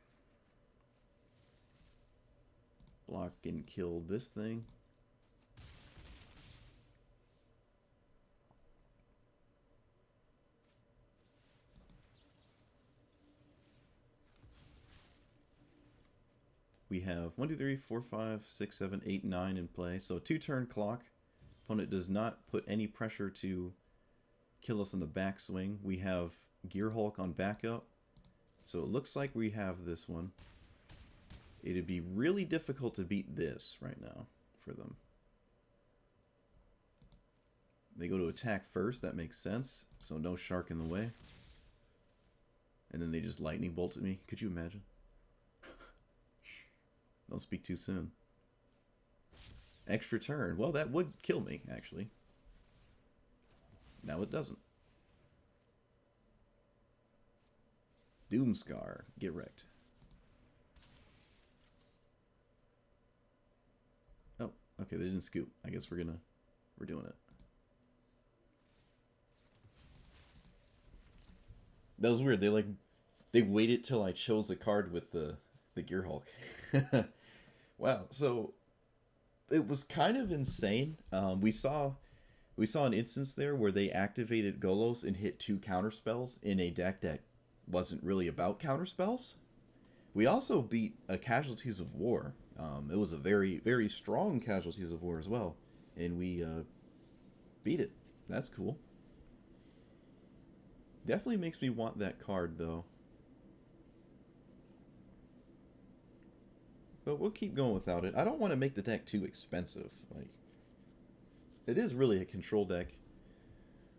Block and kill this thing. We have 1, 2, 3, 4, 5, 6, 7, 8, 9 in play. So a 2-turn clock. Opponent does not put any pressure to kill us in the backswing. We have Gear Hulk on backup. So it looks like we have this one. It'd be really difficult to beat this right now for them. They go to attack first. That makes sense. So no Shark in the way. And then they just lightning bolt at me. Could you imagine? Don't speak too soon. Extra turn. Well, that would kill me, actually. Now it doesn't. Doomscar. Get wrecked. Oh, okay, they didn't scoop. I guess we're doing it. That was weird. They waited till I chose the card with the Gear Hulk. Wow, so it was kind of insane. We saw an instance there where they activated Golos and hit 2 counterspells in a deck that wasn't really about counterspells. We also beat a Casualties of War. It was a very, very strong Casualties of War as well, and we beat it. That's cool. Definitely makes me want that card, though. But we'll keep going without it. I don't want to make the deck too expensive. Like, it is really a control deck.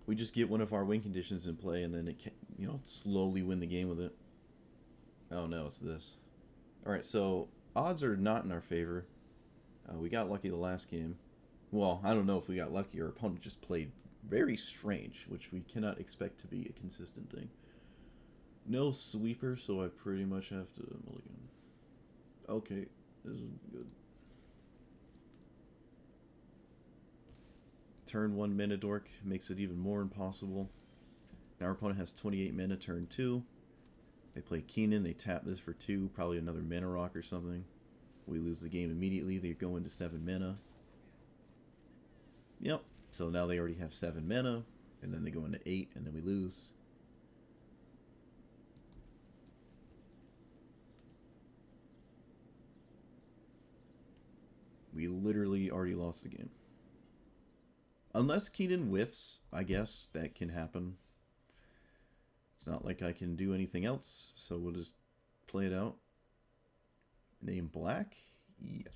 We just get one of our win conditions in play, and then it can, slowly win the game with it. Oh no, it's this. Alright, so odds are not in our favor. We got lucky the last game. Well, I don't know if we got lucky. Our opponent just played very strange, which we cannot expect to be a consistent thing. No sweeper, so I pretty much have to mulligan. Okay, this is good. Turn 1 mana dork makes it even more impossible. Now our opponent has 28 mana turn 2. They play Keenan, they tap this for 2, probably another mana rock or something. We lose the game immediately, they go into 7 mana. Yep, so now they already have 7 mana, and then they go into 8, and then we lose. We literally already lost the game. Unless Keenan whiffs, I guess that can happen. It's not like I can do anything else, so we'll just play it out. Name black? Yes.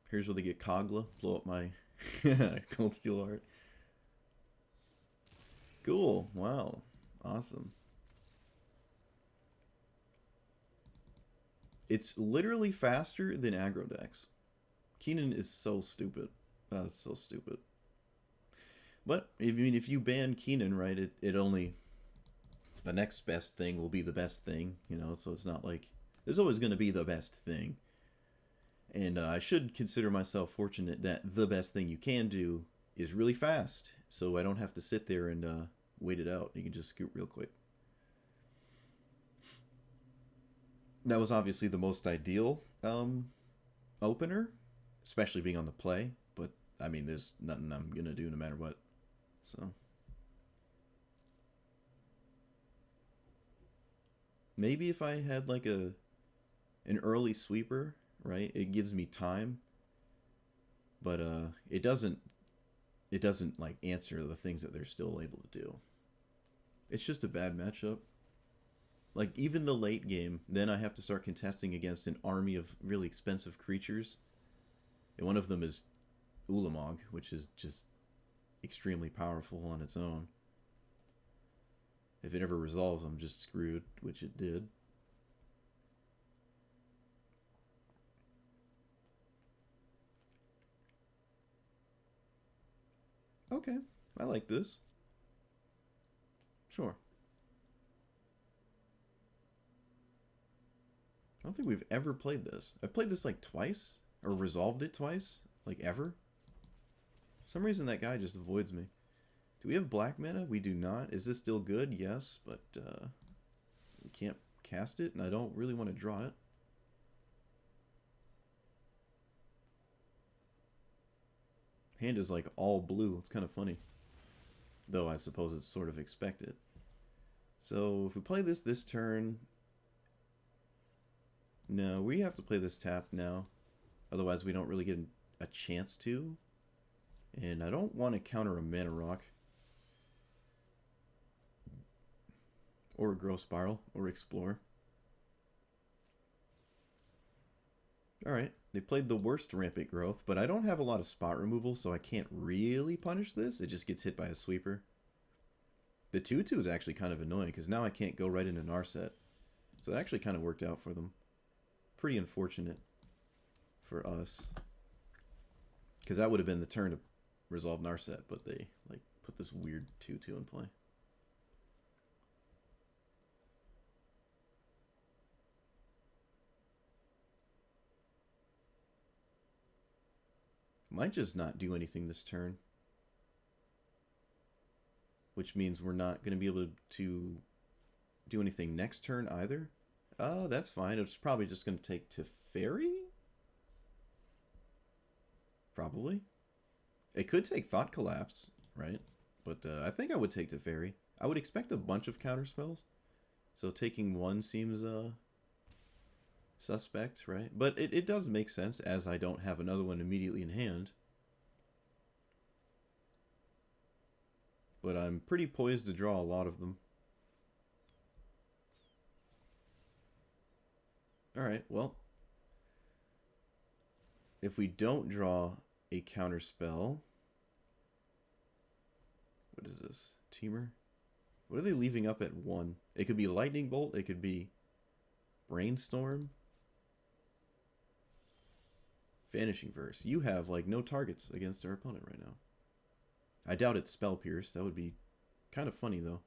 Here's where they get Kogla. Blow up my Cold Steel art. Cool. Wow. Awesome. It's literally faster than aggro decks. Keenan is so stupid. That's so stupid. But if you ban Keenan, right, it only, the next best thing will be the best thing, so it's not like there's always going to be the best thing. And I should consider myself fortunate that the best thing you can do is really fast, so I don't have to sit there and wait it out. You can just scoop real quick. That was obviously the most ideal opener, especially being on the play, but I mean, there's nothing I'm going to do no matter what. So maybe if I had like an early sweeper, right? It gives me time, but it doesn't like answer the things that they're still able to do. It's just a bad matchup. Like even the late game, then I have to start contesting against an army of really expensive creatures. And one of them is Ulamog, which is just extremely powerful on its own. If it ever resolves, I'm just screwed, which it did. Okay, I like this. Sure. I don't think we've ever played this. I've played this like twice, or resolved it twice, like ever. For some reason that guy just avoids me. Do we have black mana? We do not. Is this still good? Yes, but we can't cast it, and I don't really want to draw it. Hand is like all blue. It's kind of funny. Though I suppose it's sort of expected. So if we play this turn... No, we have to play this tap now. Otherwise we don't really get a chance to. And I don't want to counter a mana rock. Or a growth spiral. Or explore. Alright, they played the worst rampant growth, but I don't have a lot of spot removal, so I can't really punish this. It just gets hit by a sweeper. The 2/2 is actually kind of annoying, because now I can't go right into Narset. So it actually kind of worked out for them. Pretty unfortunate for us. Because that would have been the turn to resolve Narset, but they like put this weird 2/2 in play. Might just not do anything this turn. Which means we're not going to be able to do anything next turn either. That's fine. It's probably just going to take Teferi? Probably. It could take Thought Collapse, right? But I think I would take Teferi. I would expect a bunch of counterspells. So taking one seems suspect, right? But it does make sense, as I don't have another one immediately in hand. But I'm pretty poised to draw a lot of them. Alright, well. If we don't draw a counterspell... What is this? Teamer? What are they leaving up at 1? It could be Lightning Bolt, it could be Brainstorm. Vanishing Verse. You have, like, no targets against our opponent right now. I doubt it's Spell Pierce. That would be kind of funny, though.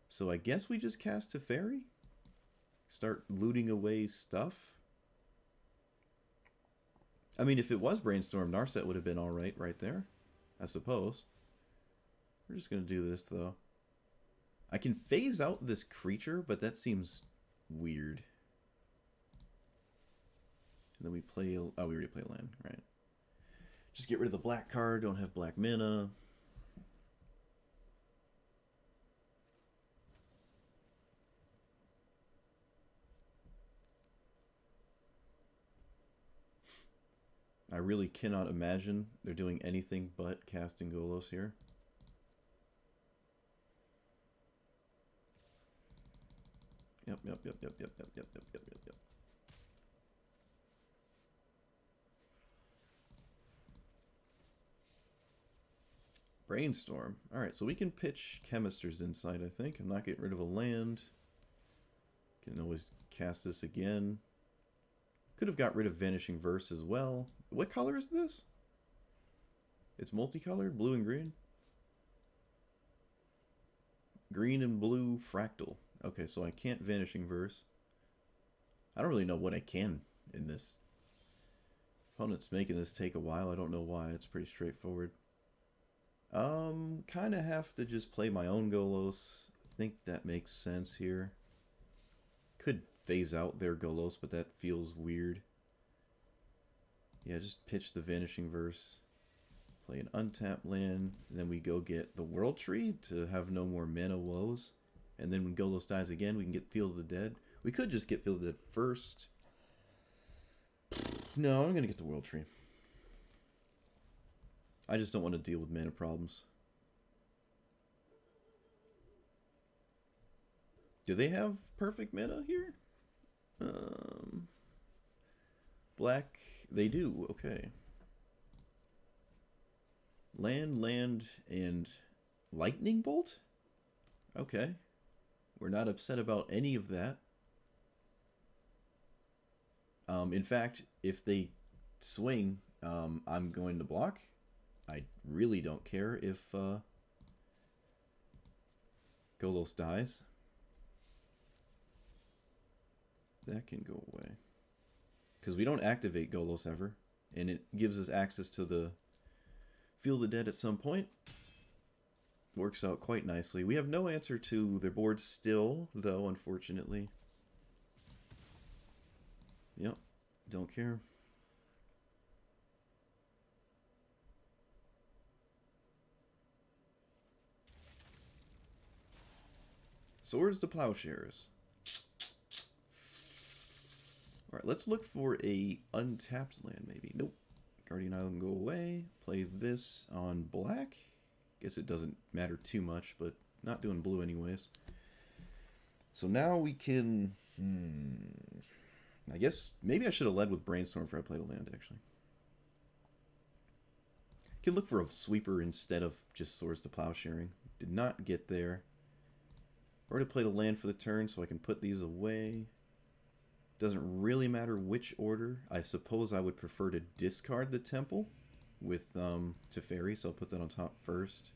So I guess we just cast Teferi? Start looting away stuff? I mean, if it was Brainstorm, Narset would have been alright right there. I suppose. We're just going to do this, though. I can phase out this creature, but that seems weird. And then we play... Oh, we already play land, right. Just get rid of the black card, don't have black mana. I really cannot imagine they're doing anything but casting Golos here. Yep. Brainstorm. Alright, so we can pitch Chemister's Insight, I think. I'm not getting rid of a land. Can always cast this again. Could have got rid of Vanishing Verse as well. What color is this? It's multicolored, blue and green. Green and blue fractal. Okay, so I can't Vanishing Verse. I don't really know what I can in this. Opponent's making this take a while. I don't know why. It's pretty straightforward. Kind of have to just play my own Golos. I think that makes sense here. Could phase out their Golos, but that feels weird. Yeah, just pitch the Vanishing Verse. Play an untapped land. And then we go get the World Tree to have no more mana woes. And then when Golos dies again, we can get Field of the Dead. We could just get Field of the Dead first. No, I'm going to get the World Tree. I just don't want to deal with mana problems. Do they have perfect mana here? Black, they do. Okay. Land, and lightning bolt? Okay. We're not upset about any of that. In fact, if they swing, I'm going to block. I really don't care if Golos dies. That can go away. Because we don't activate Golos ever. And it gives us access to the Field of the Dead at some point. Works out quite nicely. We have no answer to their board still, though, unfortunately. Yep. Don't care. Swords to Plowshares. Alright, let's look for a untapped land, maybe. Nope. Guardian Island go away. Play this on black. Guess it doesn't matter too much, but not doing blue anyways. So now we can... I guess maybe I should have led with Brainstorm before I played a land, actually. Can look for a sweeper instead of just Swords to Plowsharing. Did not get there. Already played a land for the turn, so I can put these away. Doesn't really matter which order. I suppose I would prefer to discard the Temple with Teferi, so I'll put that on top first.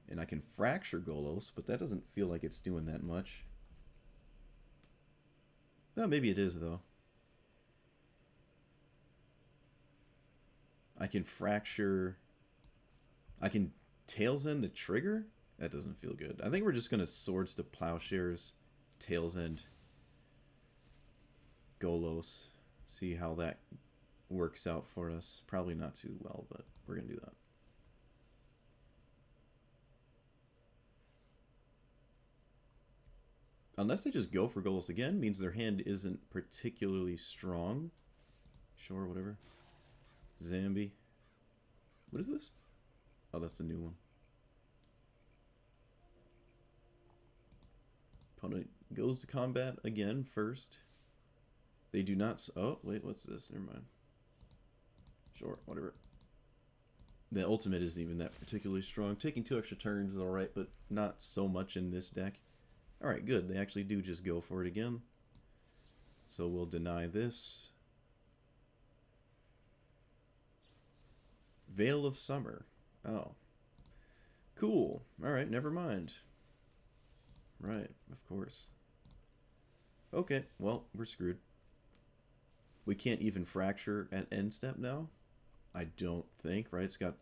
And I can Fracture Golos, but that doesn't feel like it's doing that much. Well, maybe it is, though. I can Fracture... I can Tails End the trigger? That doesn't feel good. I think we're just going to Swords to Plowshares, Tails End Golos. See how that works out for us. Probably not too well, but we're going to do that. Unless they just go for Golos again, means their hand isn't particularly strong. Sure, whatever. Zambi. What is this? Oh, that's the new one. Opponent goes to combat again first. They do not... Oh, wait, what's this? Never mind. Sure, whatever. The ultimate isn't even that particularly strong. Taking 2 extra turns is alright, but not so much in this deck. Alright, good. They actually do just go for it again. So we'll deny this. Veil of Summer. Oh. Cool. Alright, never mind. Right, of course. Okay, well, we're screwed. We can't even Fracture at end step now? I don't think, right? It's got...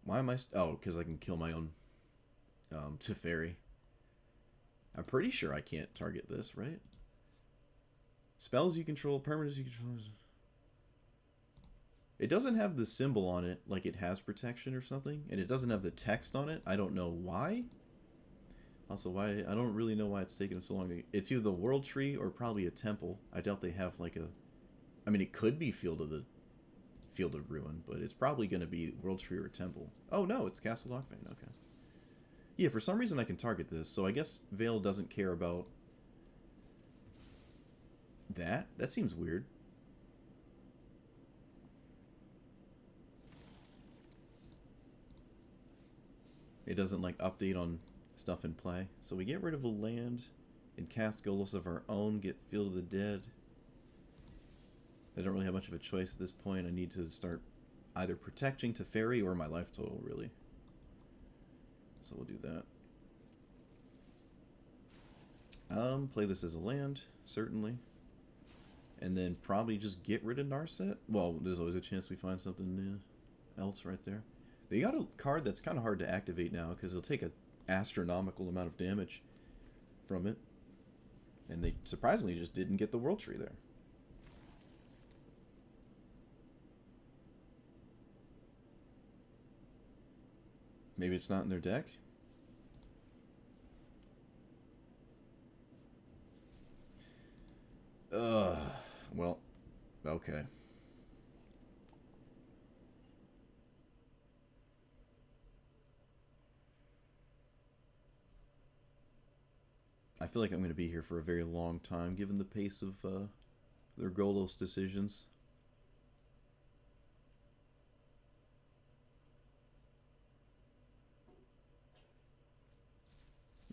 Why am I... Oh, because I can kill my own Teferi. I'm pretty sure I can't target this, right? Spells you control, permanents you control... It doesn't have the symbol on it like it has protection or something, and it doesn't have the text on it. I don't know why. Also, why I don't really know why it's taking so long. It's either the World Tree or probably a temple. I doubt they have like a... I mean, it could be Field of Ruin, but it's probably going to be World Tree or a temple. Oh no, it's Castle Ardenvale. Okay. Yeah, for some reason I can target this, so I guess Veil doesn't care about that. That seems weird. It doesn't like update on stuff in play. So we get rid of a land and cast Golos of our own, get Field of the Dead. I don't really have much of a choice at this point. I need to start either protecting Teferi or my life total, really. So we'll do that. Play this as a land, certainly. And then probably just get rid of Narset. Well, there's always a chance we find something else right there. They got a card that's kind of hard to activate now because it'll take an astronomical amount of damage from it. And they surprisingly just didn't get the World Tree there. Maybe it's not in their deck? Ugh. Okay. I feel like I'm going to be here for a very long time, given the pace of their Golos decisions.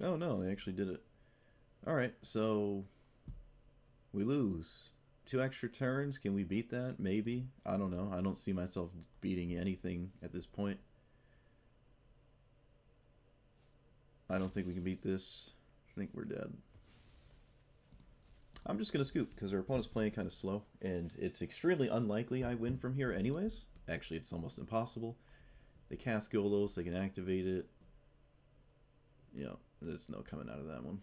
Oh no, they actually did it. Alright, so we lose. 2 extra turns, can we beat that? Maybe. I don't know. I don't see myself beating anything at this point. I don't think we can beat this. I think we're dead. I'm just going to scoop because our opponent's playing kind of slow, and it's extremely unlikely I win from here anyways. Actually, it's almost impossible. They cast Golos, they can activate it. Yeah, there's no coming out of that one.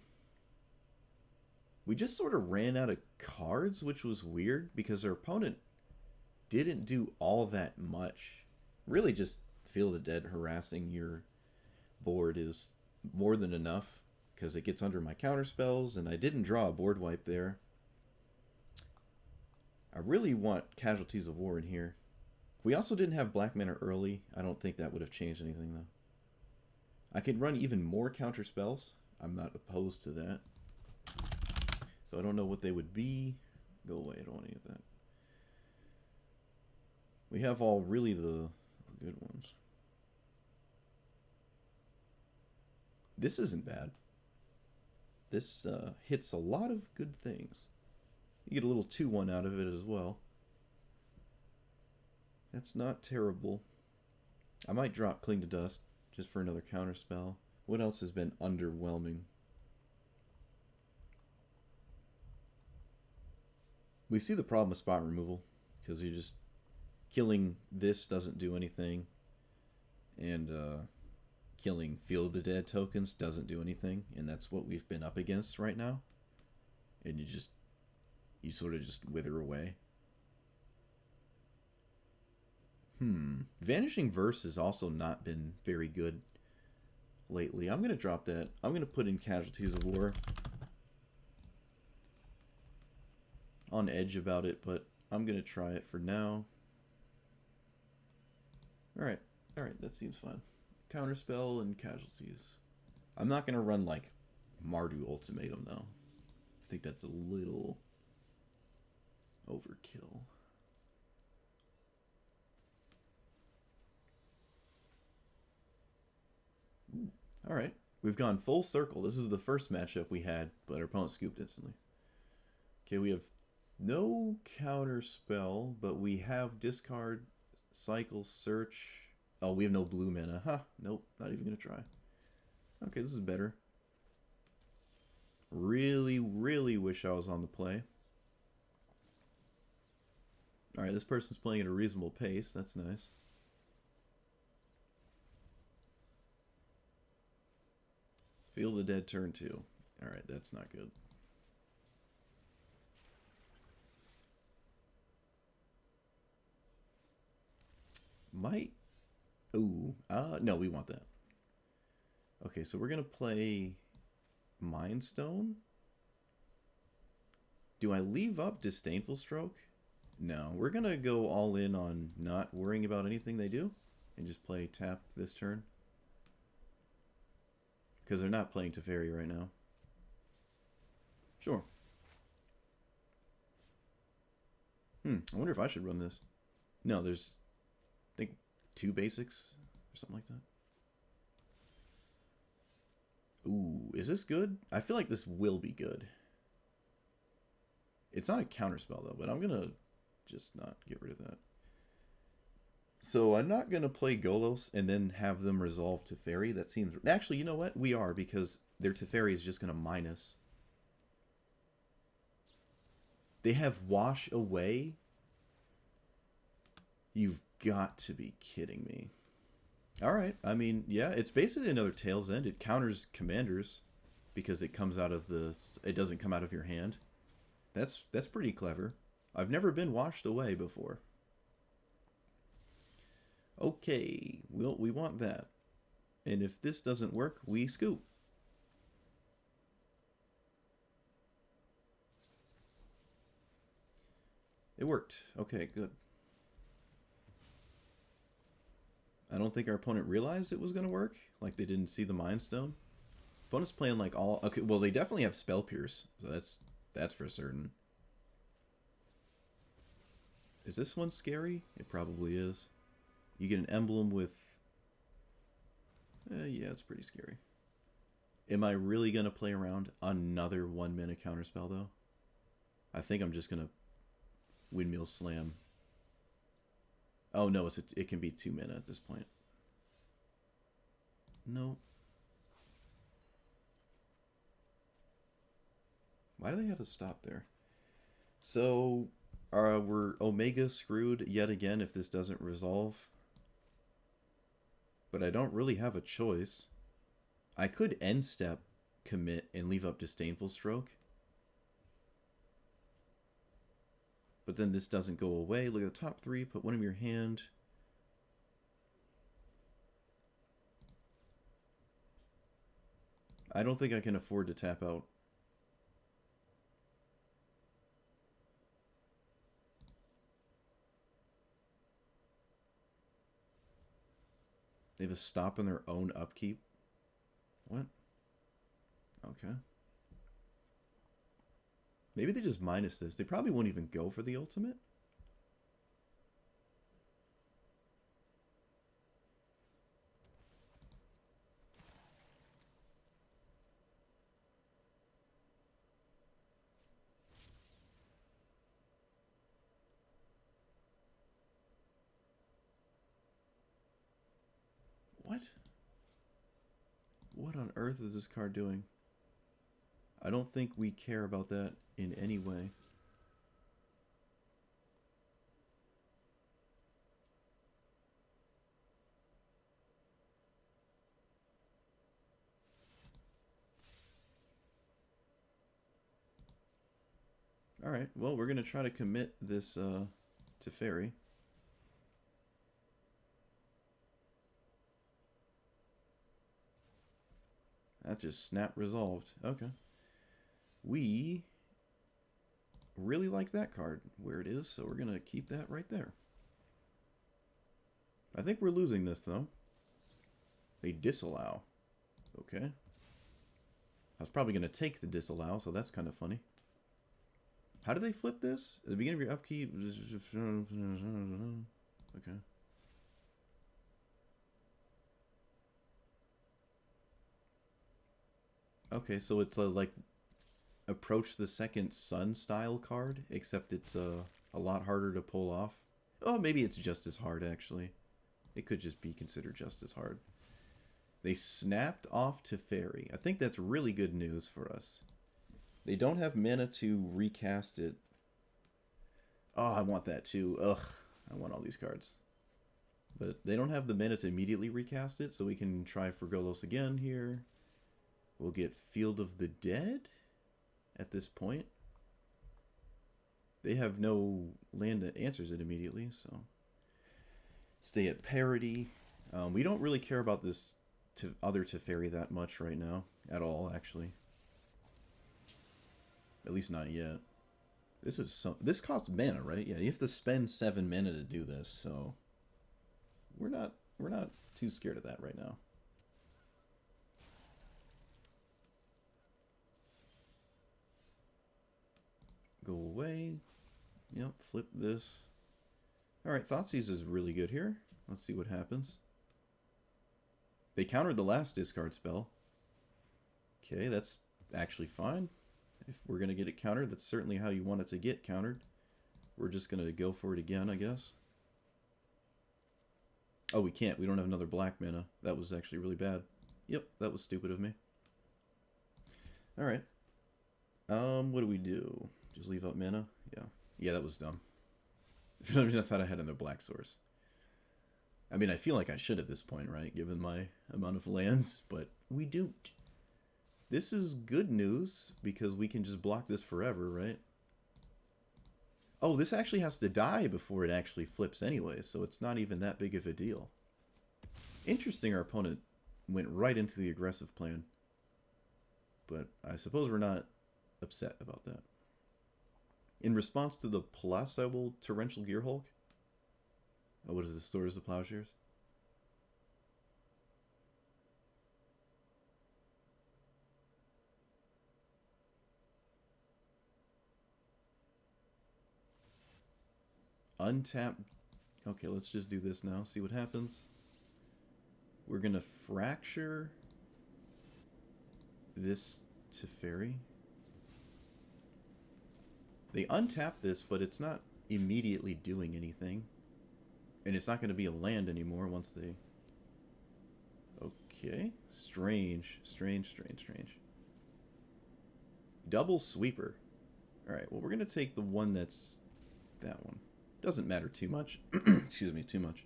We just sort of ran out of cards, which was weird because our opponent didn't do all that much. Really just Feel the Dead harassing your board is more than enough because it gets under my counter spells, and I didn't draw a board wipe there. I really want Casualties of War in here. We also didn't have black mana early. I don't think that would have changed anything, though. I could run even more counter spells. I'm not opposed to that. So I don't know what they would be. Go away, I don't want any of that. We have all really the good ones. This isn't bad. This hits a lot of good things. You get a little 2-1 out of it as well. That's not terrible. I might drop Cling to Dust just for another counter spell. What else has been underwhelming? We see the problem with spot removal because you're just killing this doesn't do anything, and killing Feel the Dead tokens doesn't do anything, and that's what we've been up against right now. And you sort of just wither away. Vanishing Verse has also not been very good lately. I'm going to drop that. I'm going to put in Casualties of War. On edge about it, but I'm going to try it for now. Alright, that seems fine. Counterspell and Casualties. I'm not going to run like Mardu Ultimatum though. I think that's a little overkill. Alright, we've gone full circle. This is the first matchup we had, but our opponent scooped instantly. Okay, we have no counter spell, but we have discard, cycle, search. Oh, we have no blue mana. Huh, nope, not even going to try. Okay, this is better. Really, really wish I was on the play. Alright, this person's playing at a reasonable pace. That's nice. Feel the Dead turn 2. Alright, that's not good. Might... Ooh. No, we want that. Okay, so we're going to play Mind Stone. Do I leave up Disdainful Stroke? No, we're going to go all in on not worrying about anything they do and just play tap this turn. Because they're not playing Teferi right now. Sure. I wonder if I should run this. No, there's... I think 2 basics or something like that. Ooh, is this good? I feel like this will be good. It's not a counterspell though, but I'm gonna just not get rid of that. So I'm not gonna play Golos and then have them resolve Teferi. That seems... Actually, you know what? We are, because their Teferi is just gonna minus. They have Wash Away? You've got to be kidding me. Alright, I mean, yeah, it's basically another Tail's End. It counters Commanders because it comes out of the... It doesn't come out of your hand. That's pretty clever. I've never been washed away before. Okay, we want that. And if this doesn't work, we scoop. It worked. Okay, good. I don't think our opponent realized it was going to work. Like, they didn't see the Mind Stone. Opponent's playing, like, all... Okay, well, they definitely have Spell Pierce. So that's for certain. Is this one scary? It probably is. You get an emblem with... yeah, it's pretty scary. Am I really going to play around another 1-mana counterspell, though? I think I'm just going to Windmill Slam. Oh, no, it can be 2 mana at this point. No. Why do they have a stop there? So, we're Omega screwed yet again if this doesn't resolve. But I don't really have a choice. I could end step, commit, and leave up Disdainful Stroke. But then this doesn't go away. Look at the top 3, put one in your hand. I don't think I can afford to tap out. They have a stop in their own upkeep. What? Okay. Maybe they just minus this. They probably won't even go for the ultimate. What? What on earth is this card doing? I don't think we care about that in any way. Alright, well, we're going to try to commit this to Fairy. That just snap resolved. Okay. We really like that card where it is, so we're going to keep that right there. I think we're losing this, though. They disallow. Okay. I was probably going to take the disallow, so that's kind of funny. How do they flip this? At the beginning of your upkeep... Okay. Okay, so it's like approach the second sun style card, except it's a lot harder to pull off. Oh, maybe it's just as hard, actually. It could just be considered just as hard. They snapped off to Fairy. I think that's really good news for us. They don't have mana to recast it. Oh, I want that too. Ugh, I want all these cards. But they don't have the mana to immediately recast it, so we can try for Golos again here. We'll get Field of the Dead at this point. They have no land that answers it immediately, so... Stay at parity. We don't really care about this other Teferi that much right now. At all, actually. At least not yet. This costs mana, right? Yeah, you have to spend 7 mana to do this, so... We're not too scared of that right now. Go away. Yep, flip this. Alright, Thoughtseize is really good here. Let's see what happens. They countered the last discard spell. Okay, that's actually fine. If we're going to get it countered, that's certainly how you want it to get countered. We're just going to go for it again, I guess. Oh, we can't. We don't have another black mana. That was actually really bad. Yep, that was stupid of me. Alright. What do we do? Just leave up mana? Yeah. Yeah, that was dumb. I thought I had another black source. I mean, I feel like I should at this point, right? Given my amount of lands, but we don't. This is good news, because we can just block this forever, right? Oh, this actually has to die before it actually flips anyway, so it's not even that big of a deal. Interesting, our opponent went right into the aggressive plan. But I suppose we're not upset about that. In response to the Palastable Torrential Gearhulk. Oh, what is this? Stores the Plowshares? Untap. Okay, let's just do this now. See what happens. We're going to fracture this Teferi. They untap this, but it's not immediately doing anything. And it's not going to be a land anymore once they... Okay. Strange. Strange. Double Sweeper. Alright, well, we're going to take the one that's... that one. Doesn't matter too much. Excuse me, too much.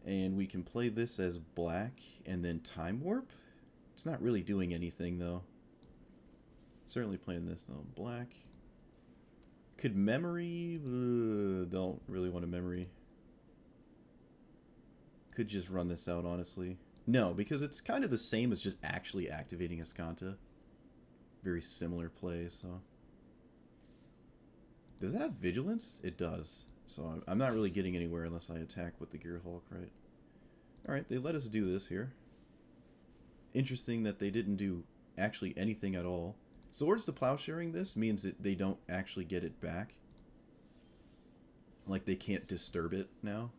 And we can play this as black and then Time Warp. It's not really doing anything, though. Certainly playing this, though. Black. Could Memory... don't really want a Memory. Could just run this out, honestly. No, because it's kind of the same as just actually activating Azcanta. Very similar play, so... Does it have Vigilance? It does. So I'm not really getting anywhere unless I attack with the Gearhulk, right? Alright, they let us do this here. Interesting that they didn't do actually anything at all. Swords to Plowsharing this means that they don't actually get it back. Like, they can't disturb it now.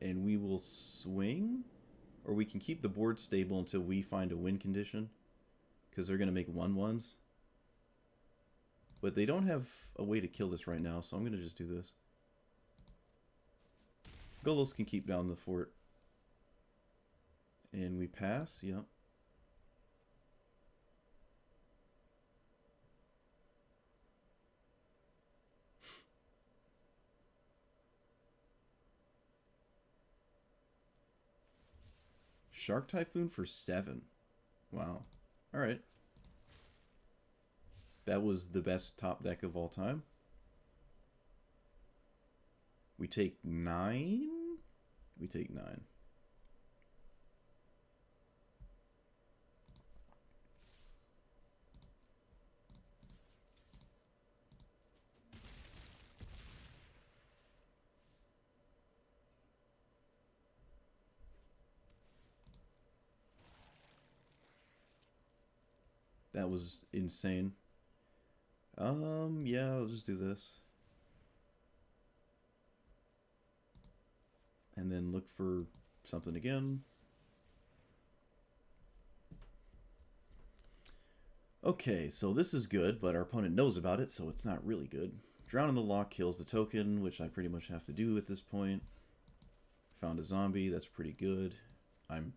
And we will swing, or we can keep the board stable until we find a win condition, because they're going to make 1/1s. But they don't have a way to kill this right now, so I'm going to just do this. Golos can keep down the fort. And we pass, yep. Shark Typhoon for 7. Wow. Alright. That was the best top deck of all time. We take 9? We take 9. That was insane. Yeah, I'll just do this. And then look for something again. Okay, so this is good, but our opponent knows about it, so it's not really good. Drown in the Loch kills the token, which I pretty much have to do at this point. Found a zombie, that's pretty good. I'm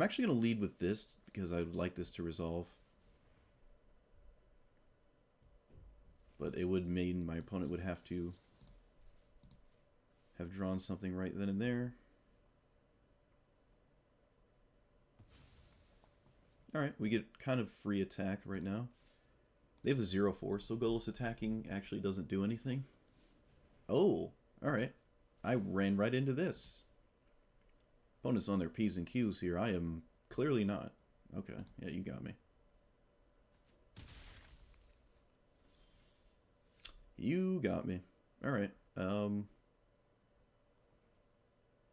actually going to lead with this, because I would like this to resolve. But it would mean my opponent would have to have drawn something right then and there. Alright, we get kind of free attack right now. They have a 0/4, so Golos attacking actually doesn't do anything. Oh, alright. I ran right into this. Opponent's on their P's and Q's here. I am clearly not. Okay, yeah, you got me. You got me. Alright.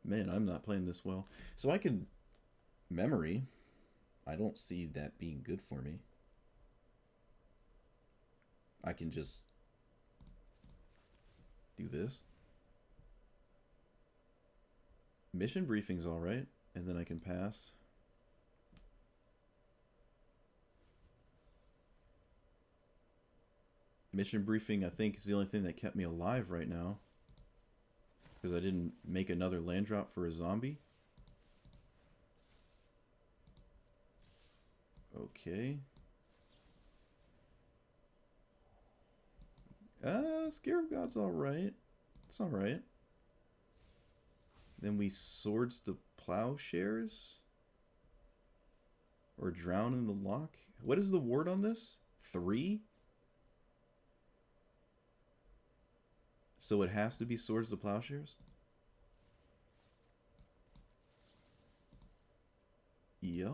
Man, I'm not playing this well. So I could Memory. I don't see that being good for me. I can just do this. Mission briefing's alright, and then I can pass. Mission briefing, I think, is the only thing that kept me alive right now. Because I didn't make another land drop for a zombie. Okay. Scare of God's alright. It's alright. Then we Swords to Plowshares. Or Drown in the Loch. What is the ward on this? 3? So it has to be Swords to Plowshares? Yep.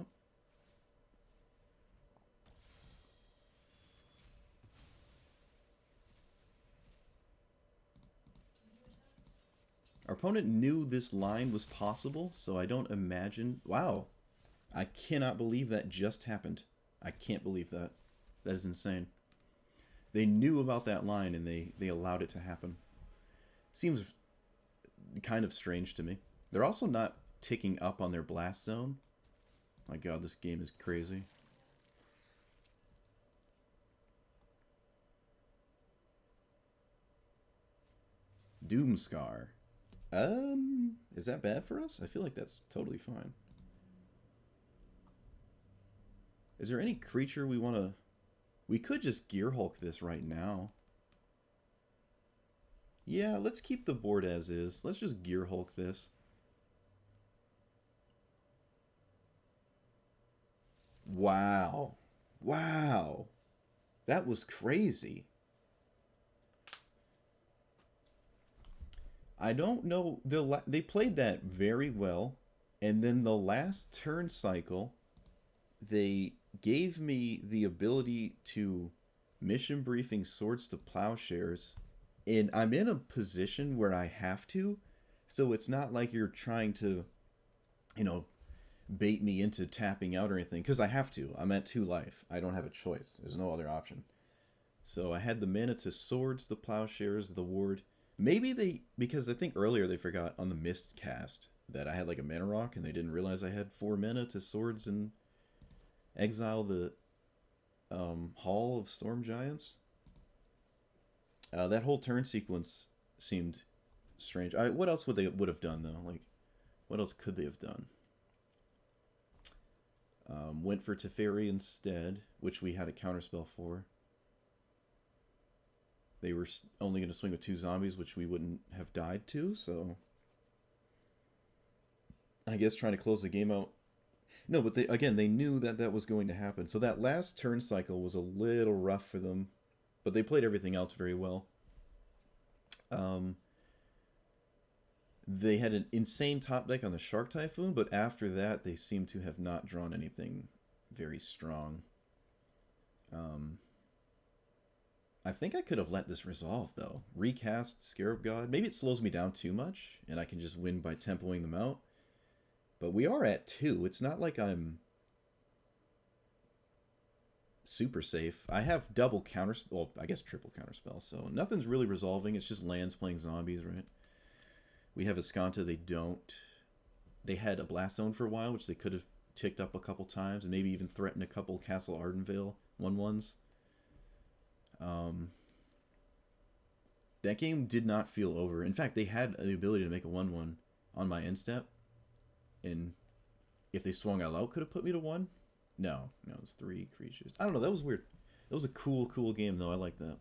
Our opponent knew this line was possible, so I don't imagine... Wow. I cannot believe that just happened. I can't believe that. That is insane. They knew about that line and they allowed it to happen. Seems kind of strange to me. They're also not ticking up on their blast zone. My god, this game is crazy. Doomscar. Is that bad for us? I feel like that's totally fine. Is there any creature we want to... We could just Gear Hulk this right now. Yeah, let's keep the board as is. Let's just Gear Hulk this. Wow. Wow. That was crazy. I don't know. They played that very well. And then the last turn cycle, they gave me the ability to mission briefing Swords to Plowshares. And I'm in a position where I have to. So it's not like you're trying to, you know, bait me into tapping out or anything. Because I have to. I'm at 2 life. I don't have a choice. There's no other option. So I had the mana to Swords, the Plowshares, the Ward. Maybe they... Because I think earlier they forgot on the Mist cast that I had like a mana rock. And they didn't realize I had 4 mana to Swords and exile the Hall of Storm Giants. That whole turn sequence seemed strange. What else would they have done though? Like, what else could they have done? Went for Teferi instead, which we had a counterspell for. They were only going to swing with 2 zombies, which we wouldn't have died to, so I guess trying to close the game out. No, but they knew that that was going to happen. So that last turn cycle was a little rough for them, but they played everything else very well. They had an insane top deck on the Shark Typhoon, but after that, they seem to have not drawn anything very strong. I think I could have let this resolve, though. Recast Scarab God. Maybe it slows me down too much, and I can just win by tempoing them out. But we are at 2. It's not like I'm super safe. I have double counterspell. Well, I guess triple counterspell, so nothing's really resolving. It's just lands playing zombies, right? We have Azcanta. They don't. They had a Blast Zone for a while, which they could have ticked up a couple times, and maybe even threatened a couple Castle Ardenvale 1/1s. That game did not feel over. In fact, they had the ability to make a 1/1 on my end step, and if they swung out, could have put me to 1. No, it was 3 creatures. I don't know. That was weird. It was a cool game though. I like that.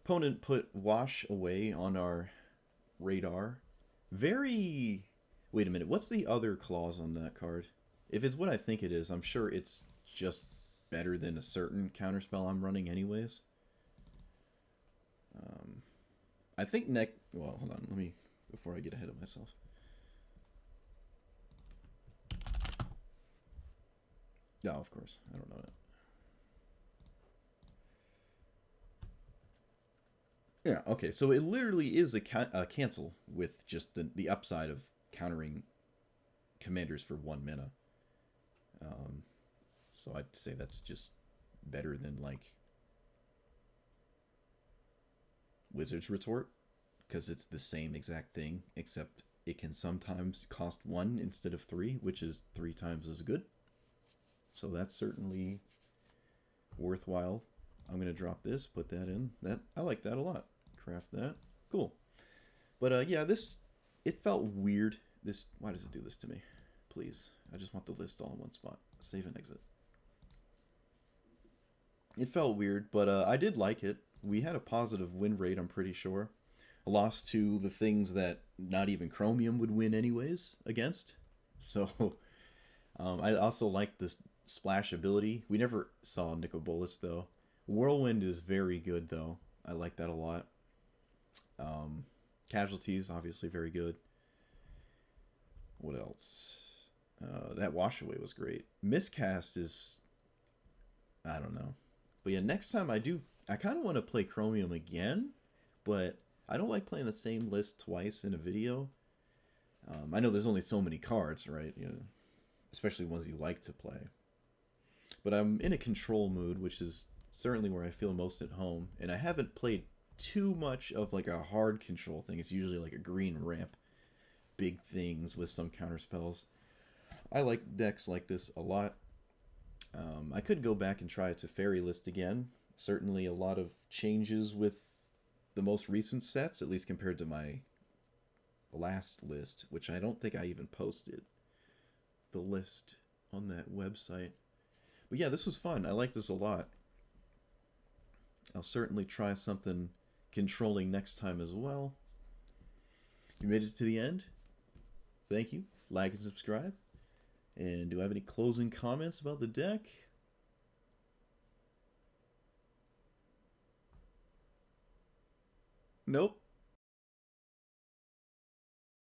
Opponent put Wash Away on our radar. Very... Wait a minute. What's the other clause on that card? If it's what I think it is, I'm sure it's just better than a certain counterspell I'm running anyways. I think well, hold on. Let me... Before I get ahead of myself. No, of course. I don't know that. Yeah, okay. So it literally is a cancel with just the upside of countering commanders for 1 mana. So I'd say that's just better than, like, Wizard's Retort, because it's the same exact thing, except it can sometimes cost 1 instead of 3, which is 3 times as good. So that's certainly worthwhile. I'm going to drop this, put that in. I like that a lot. Craft that. Cool. But yeah, it felt weird. Why does it do this to me? Please. I just want the list all in one spot. Save and exit. It felt weird, but I did like it. We had a positive win rate, I'm pretty sure. A loss to the things that not even Chromium would win anyways against. So I also like this splash ability. We never saw Nicol Bolas though. Whirlwind is very good though. I like that a lot. Casualties, obviously very good. What else? That wash away was great. Miscast is, I don't know. But yeah, next time I kind of want to play Chromium again, but I don't like playing the same list twice in a video. I know there's only so many cards, right? You know, especially ones you like to play. But I'm in a control mood, which is certainly where I feel most at home. And I haven't played too much of like a hard control thing. It's usually like a green ramp, big things with some counter spells. I like decks like this a lot. I could go back and try it to Fairy List again. Certainly a lot of changes with the most recent sets, at least compared to my last list, which I don't think I even posted the list on that website. But yeah, this was fun. I like this a lot. I'll certainly try something controlling next time as well. You made it to the end. Thank you. Like and subscribe. And do I have any closing comments about the deck? Nope.